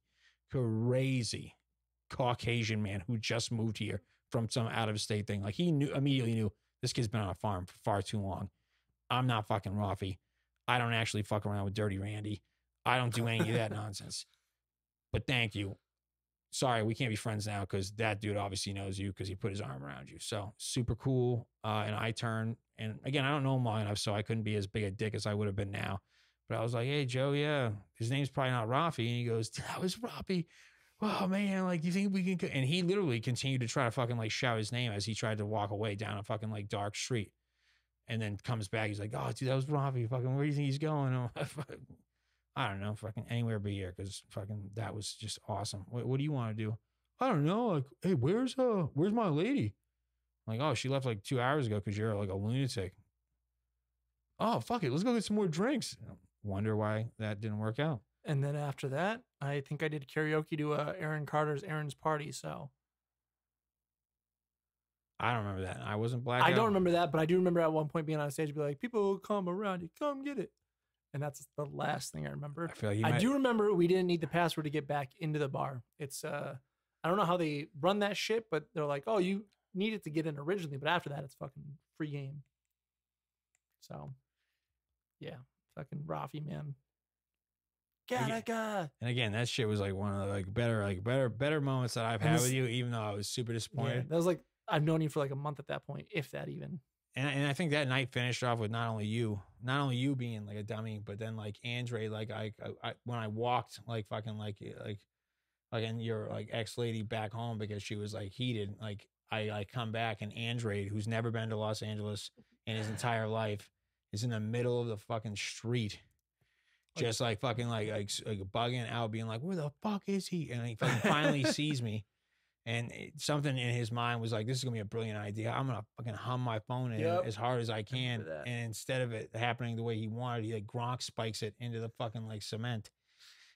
Caucasian man who just moved here from some out of state thing. Like he immediately knew this kid's been on a farm for far too long. I'm not fucking Rafi. I don't actually fuck around with Dirty Randy. I don't do any of that nonsense. But thank you. Sorry, we can't be friends now because that dude obviously knows you because he put his arm around you. So super cool. And I turn, and again, I don't know him long enough, so I couldn't be as big a dick as I would have been now. But I was like, hey, Joe, yeah, his name's probably not Rafi. And he goes, that was Rafi. Oh, man, like, you think we can... And he literally continued to try to fucking, like, shout his name as he tried to walk away down a fucking, like, dark street. And then comes back. He's like, oh, dude, that was Rafi. Fucking, where do you think he's going? I don't know. Fucking anywhere but here because fucking that was just awesome. What do you want to do? I don't know. Like, hey, where's my lady? I'm like, oh, she left like 2 hours ago because you're like a lunatic. Oh, fuck it. Let's go get some more drinks. Wonder why that didn't work out. And then after that, I think I did karaoke to Aaron Carter's Aaron's Party. So I don't remember that. I wasn't black. I don't remember that, but I do remember at one point being on stage, be like, people will come around you, come get it. And that's the last thing I remember. I feel like I do remember we didn't need the password to get back into the bar. It's I don't know how they run that shit, but they're like, oh, you needed to get in originally, but after that, it's fucking free game. So, yeah, fucking Rafi, man. GATTACA. And again, that shit was like one of the like better moments that I've had with you, even though I was super disappointed. Yeah, that was like I've known you for like a month at that point, if that even. And I think that night finished off with not only you being like a dummy, but then like Andre, like I when I walked like fucking like and your like ex lady back home because she was like heated, like I come back and Andre, who's never been to Los Angeles in his entire life, is in the middle of the fucking street, just like fucking like bugging out, being like, where the fuck is he? And he fucking finally sees me. And something in his mind was like, this is going to be a brilliant idea. I'm going to fucking hum my phone in as hard as I can. And instead of it happening the way he wanted, he like Gronk spikes it into the fucking like cement.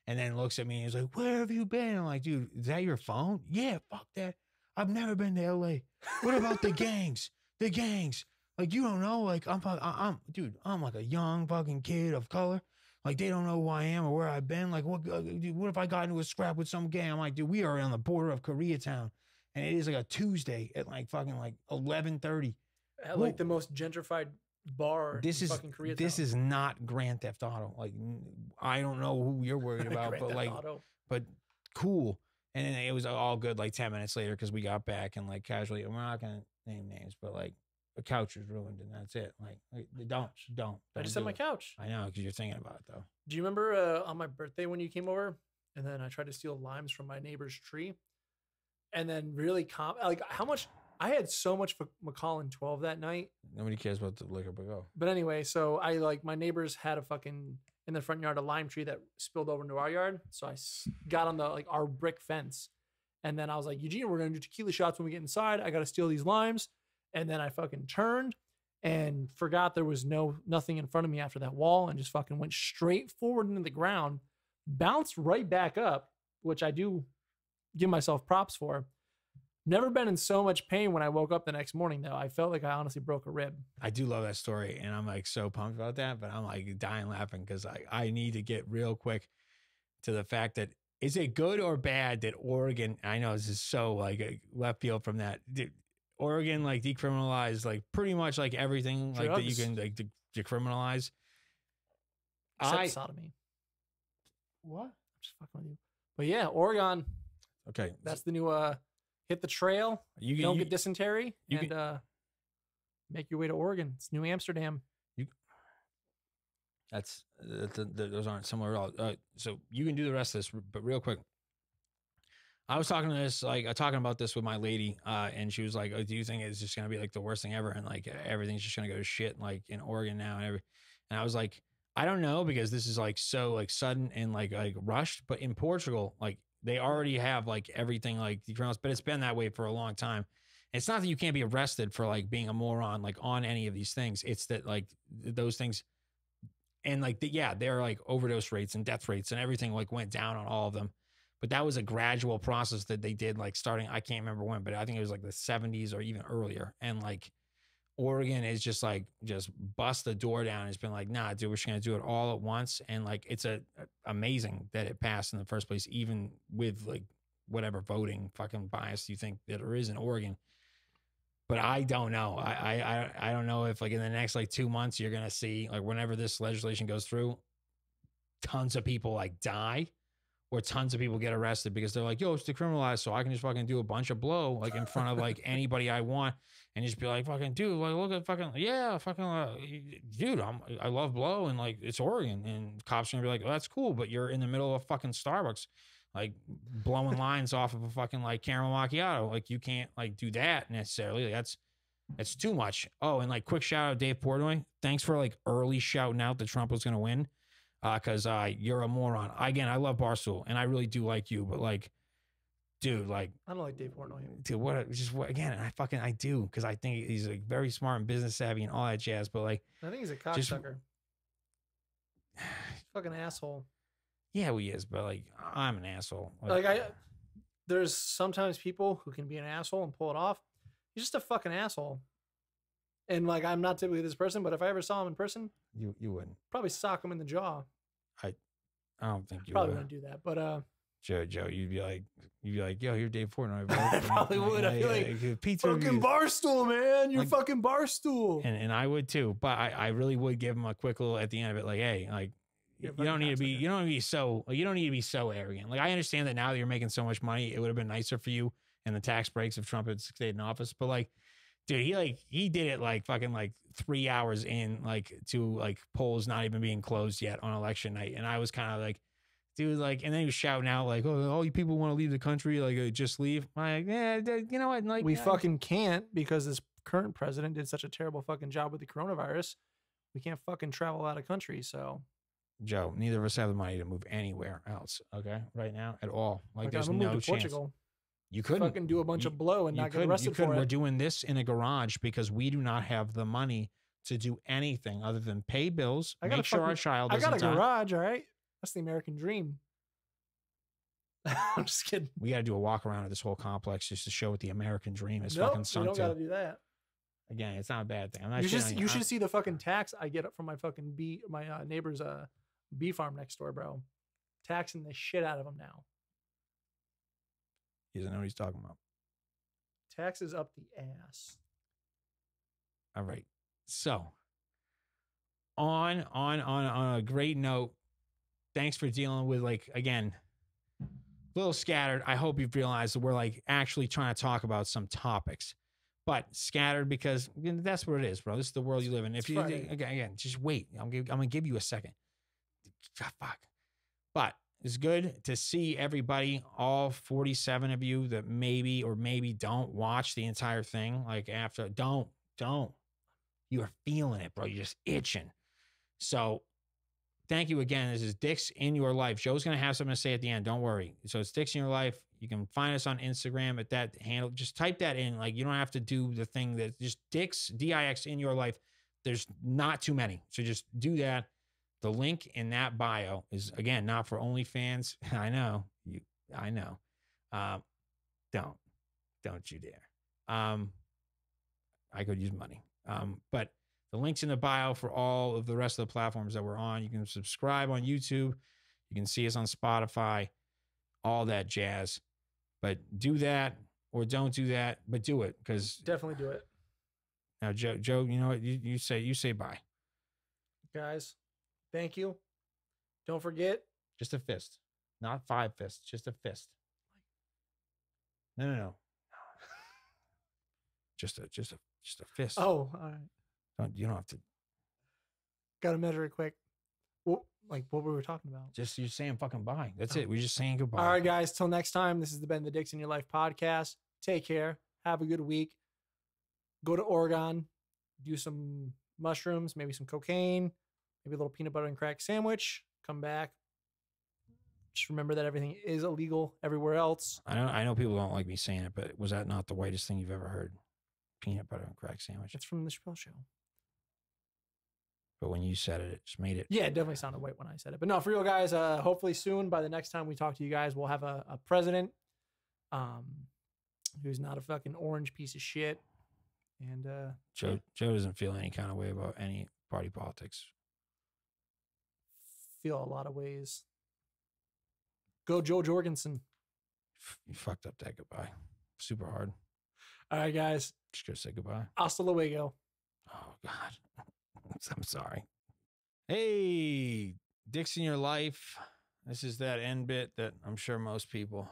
And then looks at me and he's like, where have you been? I'm like, dude, is that your phone? Yeah, fuck that. I've never been to LA. What about the gangs? The gangs. Like, you don't know. Like, I'm like a young fucking kid of color. Like, they don't know who I am or where I've been. Like, what if I got into a scrap with some gang? I'm like, dude, we are on the border of Koreatown. And it is like a Tuesday at like fucking like 11:30. At like the most gentrified bar in fucking Koreatown. This is not Grand Theft Auto. Like, I don't know who you're worried about, but like, but cool. And then it was all good like 10 minutes later because we got back and like casually, we're not going to name names, but like, the couch was ruined and that's it. Like don't I just said my couch. I know because you're thinking about it though. Do you remember on my birthday when you came over and then I tried to steal limes from my neighbor's tree and then really like how much I had so much for Macallan 12 that night. Nobody cares about the liquor, but go. But anyway, so I like my neighbors had a fucking in the front yard a lime tree that spilled over into our yard. So I got on the like our brick fence and then I was like, Eugene, we're gonna do tequila shots when we get inside. I got to steal these limes. And then I fucking turned and forgot there was nothing in front of me after that wall and just fucking went straight forward into the ground, bounced right back up, which I do give myself props for. Never been in so much pain when I woke up the next morning, though. I felt like I honestly broke a rib. I do love that story, and I'm like so pumped about that, but I'm like dying laughing because I need to get real quick to the fact that is it good or bad that Oregon, I know this is so like a left field from that. Did Oregon like decriminalized like pretty much like everything like that you Drugs. can like decriminalize. Except sodomy. What? I'm just fucking with you. But yeah, Oregon. Okay, That's the new hit the trail. you Don't you, get dysentery you and make your way to Oregon. It's New Amsterdam. That's those aren't similar at all. So you can do the rest of this, but real quick. I was talking about this with my lady, and she was like, "Oh, do you think it's just gonna be like the worst thing ever, and like everything's just gonna go to shit like in Oregon now and I was like, I don't know because this is like so like sudden and like rushed, but in Portugal, like they already have like everything like decriminalized, but it's been that way for a long time. It's not that you can't be arrested for like being a moron like on any of these things. It's that like those things and like there are like overdose rates and death rates and everything like went down on all of them. But that was a gradual process that they did like starting, I can't remember when, but I think it was like the 70s or even earlier. And like Oregon is just like, just bust the door down. It's been like, nah, dude, we're just going to do it all at once. And like, it's amazing that it passed in the first place, even with like whatever voting fucking bias you think that there is in Oregon. But I don't know. I don't know if like in the next like 2 months, you're going to see like whenever this legislation goes through, tons of people like die or tons of people get arrested because they're like, yo, it's decriminalized. So I can just fucking do a bunch of blow like in front of like anybody I want and just be like, fucking dude, like look at fucking, yeah, fucking, dude, I love blow and like it's Oregon and cops are gonna be like, oh, that's cool. But you're in the middle of fucking Starbucks, like blowing lines off of a fucking like caramel macchiato. Like you can't like do that necessarily. Like, that's too much. Oh, and like quick shout out Dave Portnoy. Thanks for like early shouting out that Trump was going to win. Cause you're a moron. Again, I love Barstool and I really do like you, but like, dude, like I don't like Dave Portnoy. dude, again, I do. Cause I think he's like very smart and business savvy and all that jazz, but like, I think he's a cocksucker. Fucking asshole. Yeah, he is, but like I'm an asshole. There's sometimes people who can be an asshole and pull it off. He's just a fucking asshole. And like I'm not typically this person, but if I ever saw him in person, you wouldn't probably sock him in the jaw. I don't think you probably wouldn't do that, but Joe, you'd be like, yo, you're Dave Portnoy, bro. I probably would. I'd be like pizza fucking Barstool, man. You're like, fucking Barstool. And I would too, but I really would give him a quick little at the end of it, like, hey, like you don't need to be so arrogant. Like I understand that now that you're making so much money, it would have been nicer for you and the tax breaks if Trump had stayed in office. But like, dude, he did it like fucking like 3 hours in, like to like polls not even being closed yet on election night. And I was kind of like, dude, like, and then he was shouting out like, oh, all you people want to leave the country, like just leave. I'm like, yeah, you know what? Like, we fucking can't because this current president did such a terrible fucking job with the coronavirus. We can't fucking travel out of country. So, Joe, neither of us have the money to move anywhere else. Okay, right now at all. Like there's no chance. Portugal. You couldn't fucking do a bunch of blow and not get arrested for it. We're doing this in a garage because we do not have the money to do anything other than pay bills, make sure our child doesn't die. I got a garage, all right? That's the American dream. I'm just kidding. We got to do a walk around of this whole complex just to show what the American dream is fucking sunk to. You don't got to do that. Again, it's not a bad thing. I'm not you should see the fucking tax I get from my fucking neighbor's bee farm next door, bro. Taxing the shit out of them now. He doesn't know what he's talking about. Taxes up the ass. All right. So, on a great note, thanks for dealing with, like, again, a little scattered. I hope you've realized that we're like actually trying to talk about some topics, but scattered because that's what it is, bro. This is the world you live in. If you again, just wait. I'm gonna give you a second. Fuck. But it's good to see everybody, all 47 of you that maybe or maybe don't watch the entire thing. Like after, don't. You're feeling it, bro. You're just itching. So thank you again. This is Dicks in Your Life. Joe's going to have something to say at the end. Don't worry. So it's Dicks in Your Life. You can find us on Instagram at that handle. Just type that in. Like you don't have to do the thing that just Dicks, D-I-X in Your Life. There's not too many. So just do that. The link in that bio is, again, not for OnlyFans. I know. Don't. Don't you dare. I could use money. But the link's in the bio for all of the rest of the platforms that we're on. You can subscribe on YouTube. You can see us on Spotify, all that jazz. But do that or don't do that, but do it because Definitely do it. now, Joe, you know what? You say bye. Guys, thank you. Don't forget. Just a fist, not 5 fists, just a fist. No. Just a fist. Oh, all right. You don't have to. Got to measure it quick. Well, like what we were talking about. Just you're saying fucking bye. That's it. We're just saying goodbye. All right, guys. Till next time. This is the Ben the Dicks in Your Life podcast. Take care. Have a good week. Go to Oregon. Do some mushrooms, maybe some cocaine, maybe a little peanut butter and crack sandwich. Come back. Just remember that everything is illegal everywhere else. I know people don't like me saying it, but was that not the whitest thing you've ever heard? Peanut butter and crack sandwich. It's from the Chappelle Show. But when you said it, it just made it. Yeah, it definitely sounded white when I said it. But no, for real, guys, hopefully soon, by the next time we talk to you guys, we'll have a president who's not a fucking orange piece of shit. And Joe doesn't feel any kind of way about any party politics. Feel a lot of ways. Go Joe Jorgensen. You fucked up that goodbye. Super hard. All right, guys. Just gonna say goodbye. Hasta luego. Oh, God. I'm sorry. Hey, Dicks in Your Life. This is that end bit that I'm sure most people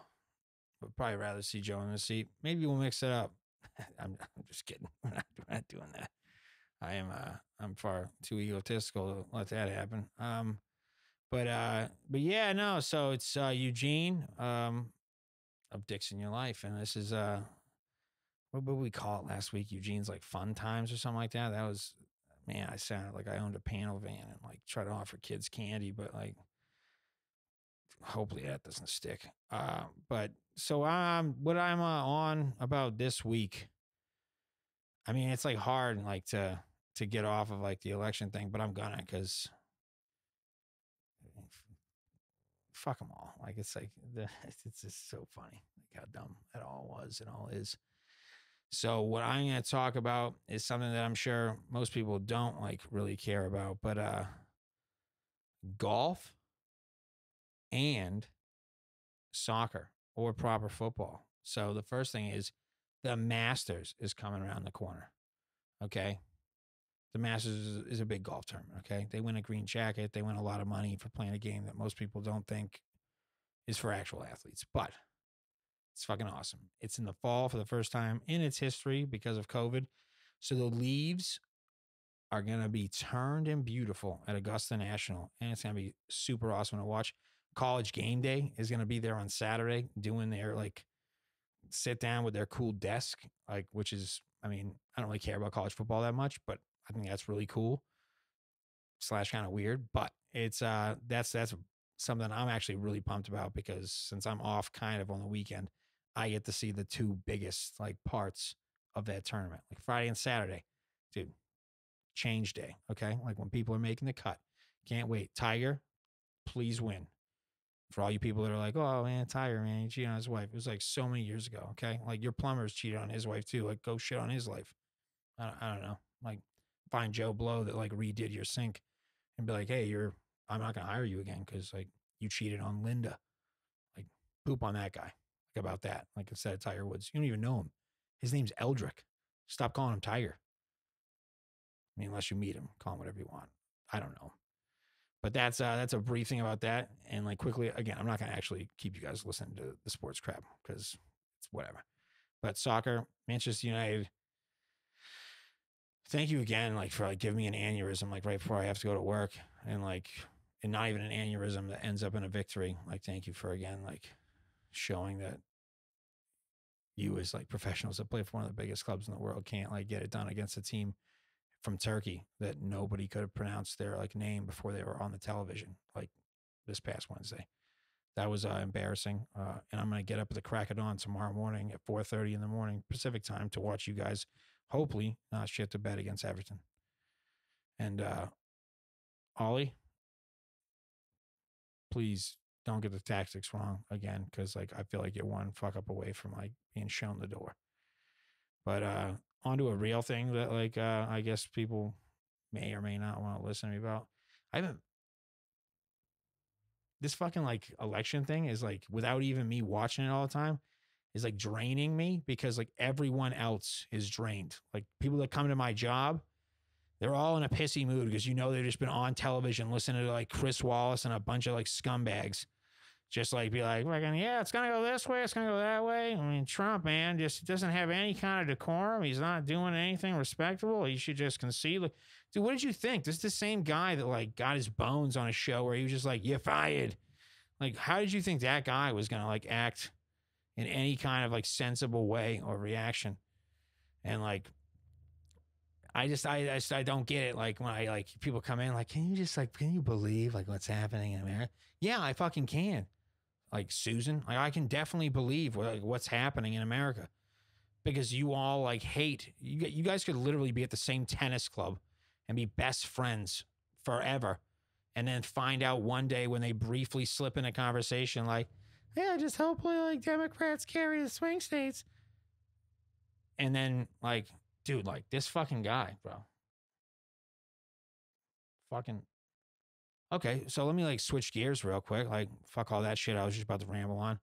would probably rather see Joe in the seat. Maybe we'll mix it up. I'm just kidding. We're not doing that. I'm far too egotistical to let that happen. But yeah, no. So it's Eugene of Dicks in Your Life, and this is what did we call it last week? Eugene's like fun times or something like that. That was, man, I sounded like I owned a panel van and like try to offer kids candy, but like hopefully that doesn't stick. But so what I'm on about this week. I mean, it's like hard like to get off of like the election thing, but I'm gonna because fuck them all. Like it's like it's just so funny like how dumb it all was and all is. So what I'm going to talk about is something that I'm sure most people don't like really care about, but golf and soccer or proper football. So the first thing is the Masters is coming around the corner. Okay. The Masters is a big golf tournament. Okay. They win a green jacket. They win a lot of money for playing a game that most people don't think is for actual athletes, but it's fucking awesome. It's in the fall for the first time in its history because of COVID. So the leaves are going to be turned and beautiful at Augusta National. And it's going to be super awesome to watch. College Game Day is going to be there on Saturday doing their like sit down with their cool desk, like, which is, I mean, I don't really care about college football that much, but I think that's really cool / kind of weird. But it's, that's something I'm actually really pumped about because since I'm off kind of on the weekend, I get to see the two biggest like parts of that tournament, like Friday and Saturday, dude. Change day, okay? Like when people are making the cut. Can't wait. Tiger, please win. For all you people that are like, oh man, Tiger, man, he cheated on his wife. It was like so many years ago, okay? Like your plumber's cheated on his wife too. Like go shit on his life. I don't know. Like find Joe Blow that like redid your sink and be like, hey, I'm not gonna hire you again because like you cheated on Linda. Like poop on that guy. Like about that. Like instead of Tiger Woods, you don't even know him. His name's Eldrick. Stop calling him Tiger. I mean, unless you meet him, call him whatever you want. I don't know. But that's a brief thing about that. And like quickly, again, I'm not going to actually keep you guys listening to the sports crap because it's whatever. But soccer, Manchester United. Thank you again, like for like giving me an aneurysm, like right before I have to go to work, and not even an aneurysm that ends up in a victory. Like, thank you for again, like showing that you as like professionals that play for one of the biggest clubs in the world can't like get it done against a team from Turkey that nobody could have pronounced their like name before they were on the television, like this past Wednesday. That was embarrassing. And I'm going to get up at the crack of dawn tomorrow morning at 4:30 in the morning Pacific time to watch you guys hopefully not shit to bed against Everton. And Ollie, please don't get the tactics wrong again, because like I feel like you're one fuck up away from like being shown the door. But onto a real thing that like I guess people may or may not want to listen to me about. I haven't this fucking like election thing is like without even me watching it all the time is like draining me because like everyone else is drained. Like people that come to my job, they're all in a pissy mood because you know they've just been on television listening to like Chris Wallace and a bunch of like scumbags just like be like, yeah, it's gonna go this way, it's gonna go that way. I mean, Trump, man, just doesn't have any kind of decorum. He's not doing anything respectable. He should just concede. Like, dude, what did you think? This is the same guy that like got his bones on a show where he was just like, you're fired. Like, how did you think that guy was gonna like act in any kind of like sensible way or reaction? And like, I don't get it. Like when I like people come in, like, can you believe like what's happening in America? Yeah, I fucking can. Like Susan, like I can definitely believe like what's happening in America because you all like hate you guys could literally be at the same tennis club and be best friends forever, and then find out one day when they briefly slip in a conversation like, yeah, just hopefully like Democrats carry the swing states, and then like, dude, like this fucking guy, bro, fucking. Okay, so let me like switch gears real quick. Like, fuck all that shit I was just about to ramble on.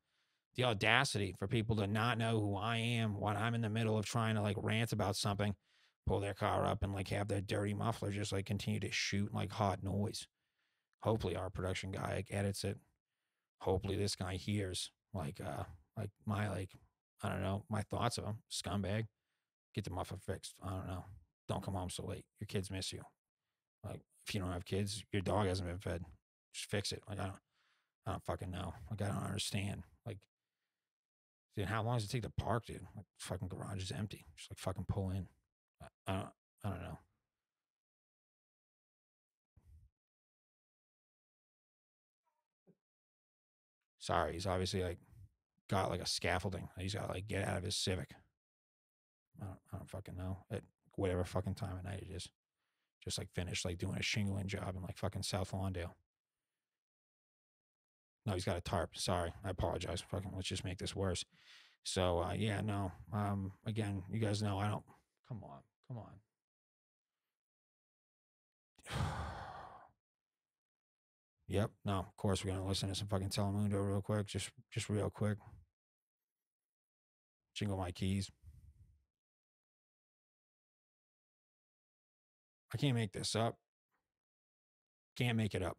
The audacity for people to not know who I am when I'm in the middle of trying to like rant about something, pull their car up and like have their dirty muffler just like continue to shoot like hot noise. Hopefully our production guy like edits it. Hopefully this guy hears like my like, I don't know, my thoughts of him. Scumbag. Get the muffler fixed. I don't know. Don't come home so late. Your kids miss you. Like, if you don't have kids, your dog hasn't been fed. Just fix it. Like, I don't fucking know. Like, I don't understand. Like, dude, how long does it take to park, dude? Like, fucking garage is empty. Just like fucking pull in. I don't know. Sorry, he's obviously like got like a scaffolding. He's got to like get out of his Civic. I don't fucking know. At whatever fucking time of night it is. Just like finished like doing a shingling job in like fucking South Lawndale. No, he's got a tarp. Sorry. I apologize. Fucking let's just make this worse. So yeah, no. Again, you guys know I don't come on. Come on. Yep. No, of course we're gonna listen to some fucking Telemundo real quick. Just real quick. Jingle my keys. I can't make this up. Can't make it up.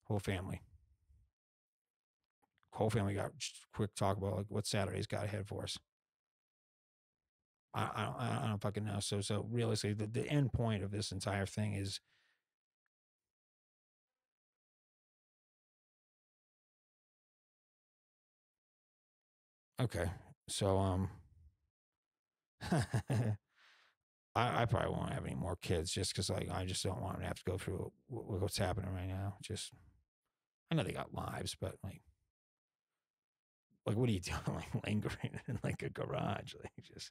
Whole family got just quick talk about like what Saturday's got ahead for us. I don't fucking know. So realistically, the end point of this entire thing is okay. So I probably won't have any more kids just because like I just don't want them to have to go through what's happening right now. Just I know they got lives, but like what are you doing? Like lingering in like a garage, like just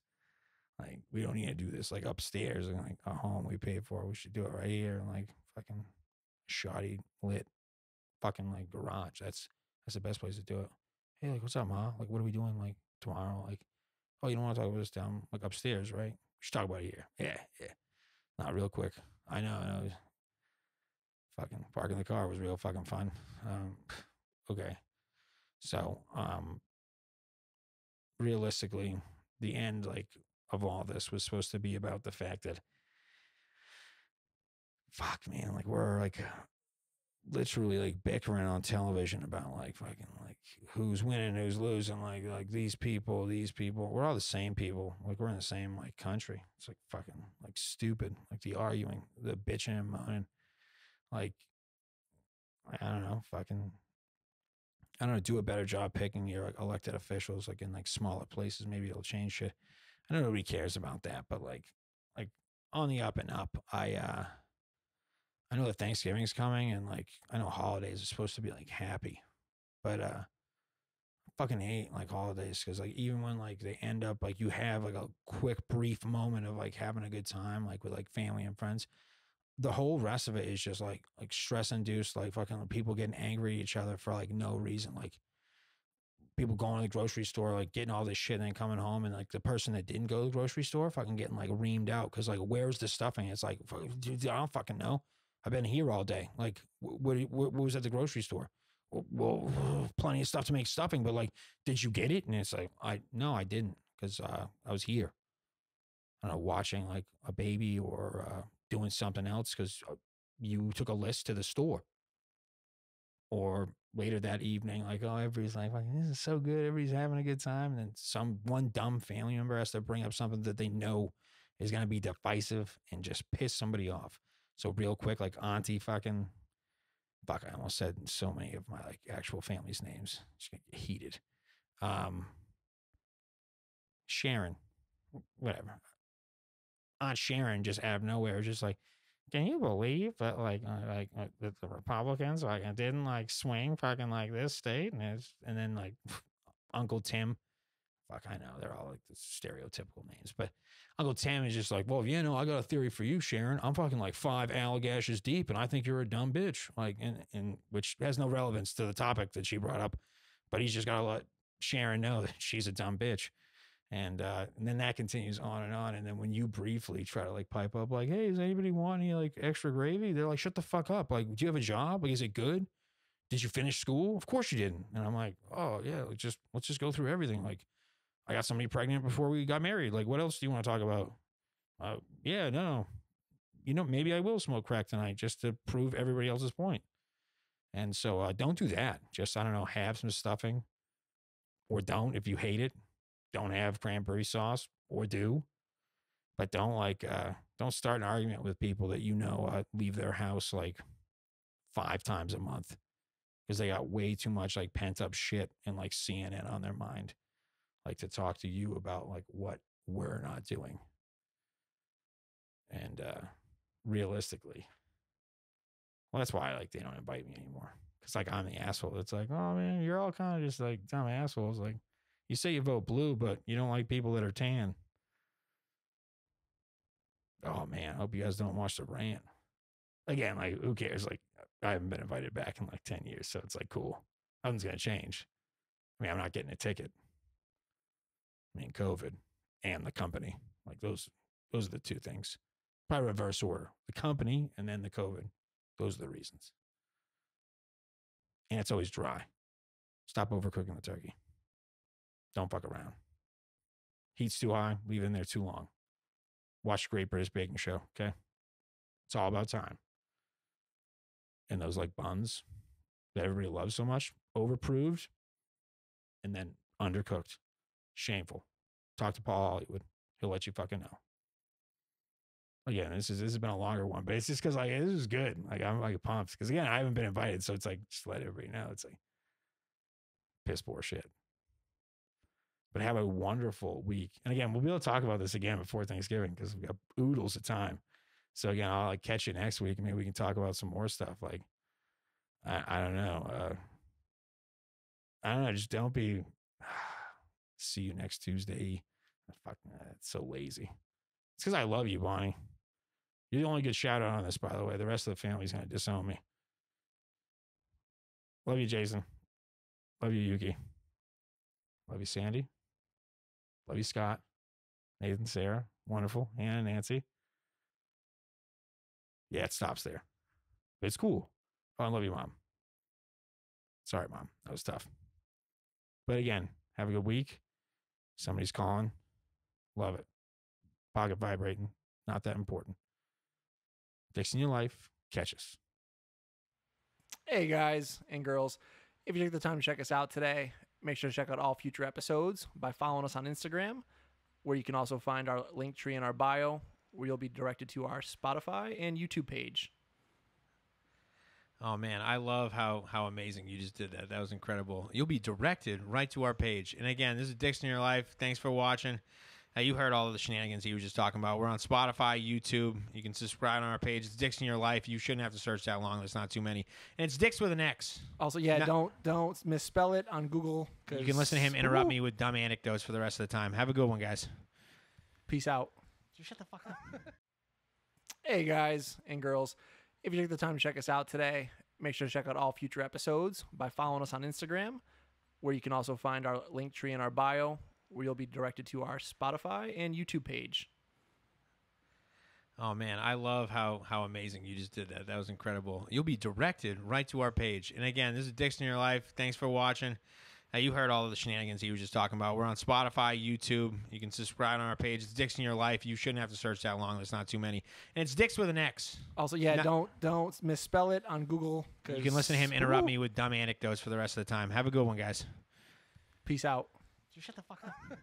like we don't need to do this like upstairs and like a home we paid for. We should do it right here and like fucking shoddy lit fucking like garage. That's the best place to do it. Hey, like what's up, Ma? Like what are we doing like tomorrow? Like oh, you don't want to talk about this down like upstairs, right? We should talk about it here. Yeah. Not real quick. I know. Fucking parking the car was real fucking fun. Okay. So, realistically, the end like of all this was supposed to be about the fact that fuck man, like we're like literally like bickering on television about like fucking like who's winning, who's losing, like these people, we're all the same people. Like we're in the same like country. It's like fucking like stupid. Like the arguing, the bitching and moaning. Like I don't know, fucking I don't know, do a better job picking your like elected officials like in like smaller places. Maybe it'll change shit. I know nobody cares about that, but like on the up and up, I know that Thanksgiving's coming and like I know holidays are supposed to be like happy, but I fucking hate like holidays because like even when like they end up like you have like a quick brief moment of like having a good time like with like family and friends, the whole rest of it is just like stress induced, like fucking people getting angry at each other for like no reason. Like people going to the grocery store, like getting all this shit and then coming home, and like the person that didn't go to the grocery store fucking getting like reamed out because like, where's the stuffing? It's like, dude, I don't fucking know. I've been here all day. Like, what was at the grocery store? Well, plenty of stuff to make stuffing, but like, did you get it? And it's like, no, I didn't, because I was here. I don't know, watching like a baby or doing something else because you took a list to the store. Or later that evening, like, oh, everybody's like, this is so good. Everybody's having a good time. And then one dumb family member has to bring up something that they know is going to be divisive and just piss somebody off. So real quick, like auntie fucking, fuck, I almost said so many of my like actual family's names. Just gonna get heated. Sharon, whatever. Aunt Sharon just out of nowhere, just like, can you believe that that the Republicans like didn't like swing fucking like this state, and then like Uncle Tim, fuck, I know they're all like the stereotypical names, but Uncle Tim is just like, well, I got a theory for you, Sharon. I'm fucking like 5 allegashes deep, and I think you're a dumb bitch. Like, and which has no relevance to the topic that she brought up, but he's just gotta let Sharon know that she's a dumb bitch. And then that continues on. And then when you briefly try to like pipe up, like, hey, does anybody want any like extra gravy? They're like, shut the fuck up. Like, do you have a job? Like, is it good? Did you finish school? Of course you didn't. And I'm like, oh yeah, let's just go through everything. Like, I got somebody pregnant before we got married. Like, what else do you want to talk about? Yeah, no. Maybe I will smoke crack tonight just to prove everybody else's point. And so don't do that. Just, I don't know, have some stuffing, or don't if you hate it. Don't have cranberry sauce, or do, but don't start an argument with people that leave their house like 5 times a month because they got way too much like pent up shit and like CNN on their mind, like to talk to you about like what we're not doing. And realistically, well, that's why like they don't invite me anymore, because like I'm the asshole. It's like, oh man, you're all kind of just like dumb assholes. Like, you say you vote blue, but you don't like people that are tan. Oh man, I hope you guys don't watch the rant. Again, like, who cares? Like, I haven't been invited back in like 10 years, so it's like, cool. Nothing's gonna change. I mean, I'm not getting a ticket. I mean, COVID and the company. Like, those are the two things. Probably reverse order. The company and then the COVID. Those are the reasons. And it's always dry. Stop overcooking the turkey. Don't fuck around. Heat's too high, leave it in there too long. Watch Great British Baking Show, okay? It's all about time. And those like buns that everybody loves so much, overproved and then undercooked. Shameful. Talk to Paul Hollywood. He'll let you fucking know. Again, this has been a longer one, but it's just because like this is good. Like, I'm like pumped because again, I haven't been invited, so it's like just let everybody know. It's like piss poor shit. But have a wonderful week. And again, we'll be able to talk about this again before Thanksgiving because we got oodles of time. So again, I'll like catch you next week and maybe we can talk about some more stuff. Like, I don't know. I don't know. Just don't be. See you next Tuesday. Fucking, it's so lazy. It's because I love you, Bonnie. You're the only good shout out on this, by the way. The rest of the family's going to disown me. Love you, Jason. Love you, Yuki. Love you, Sandy. Love you, Scott. Nathan, Sarah. Wonderful. Hannah, Nancy. Yeah, it stops there. But it's cool. Oh, I love you, Mom. Sorry, Mom. That was tough. But again, have a good week. Somebody's calling. Love it. Pocket vibrating. Not that important. Fixing your life. Catch us. Hey guys and girls, if you took the time to check us out today, make sure to check out all future episodes by following us on Instagram, where you can also find our link tree in our bio, where you'll be directed to our Spotify and YouTube page. Oh man, I love how amazing you just did that. That was incredible. You'll be directed right to our page. And again, this is Dicks in Your Life. Thanks for watching. You heard all of the shenanigans he was just talking about. We're on Spotify, YouTube. You can subscribe on our page. It's Dicks in Your Life. You shouldn't have to search that long. There's not too many. And it's Dicks with an X. Also, yeah, don't misspell it on Google. You can listen to him interrupt me with dumb anecdotes for the rest of the time. Have a good one, guys. Peace out. Shut the fuck up. Hey guys and girls, if you took the time to check us out today, make sure to check out all future episodes by following us on Instagram, where you can also find our link tree in our bio, where you'll be directed to our Spotify and YouTube page. Oh man, I love how amazing you just did that. That was incredible. You'll be directed right to our page. And again, this is Dicks in Your Life. Thanks for watching. You heard all of the shenanigans he was just talking about. We're on Spotify, YouTube. You can subscribe on our page. It's Dicks in Your Life. You shouldn't have to search that long. There's not too many. And it's Dicks with an X. Also, yeah, don't misspell it on Google. You can listen to him interrupt me with dumb anecdotes for the rest of the time. Have a good one, guys. Peace out. Shut the fuck up.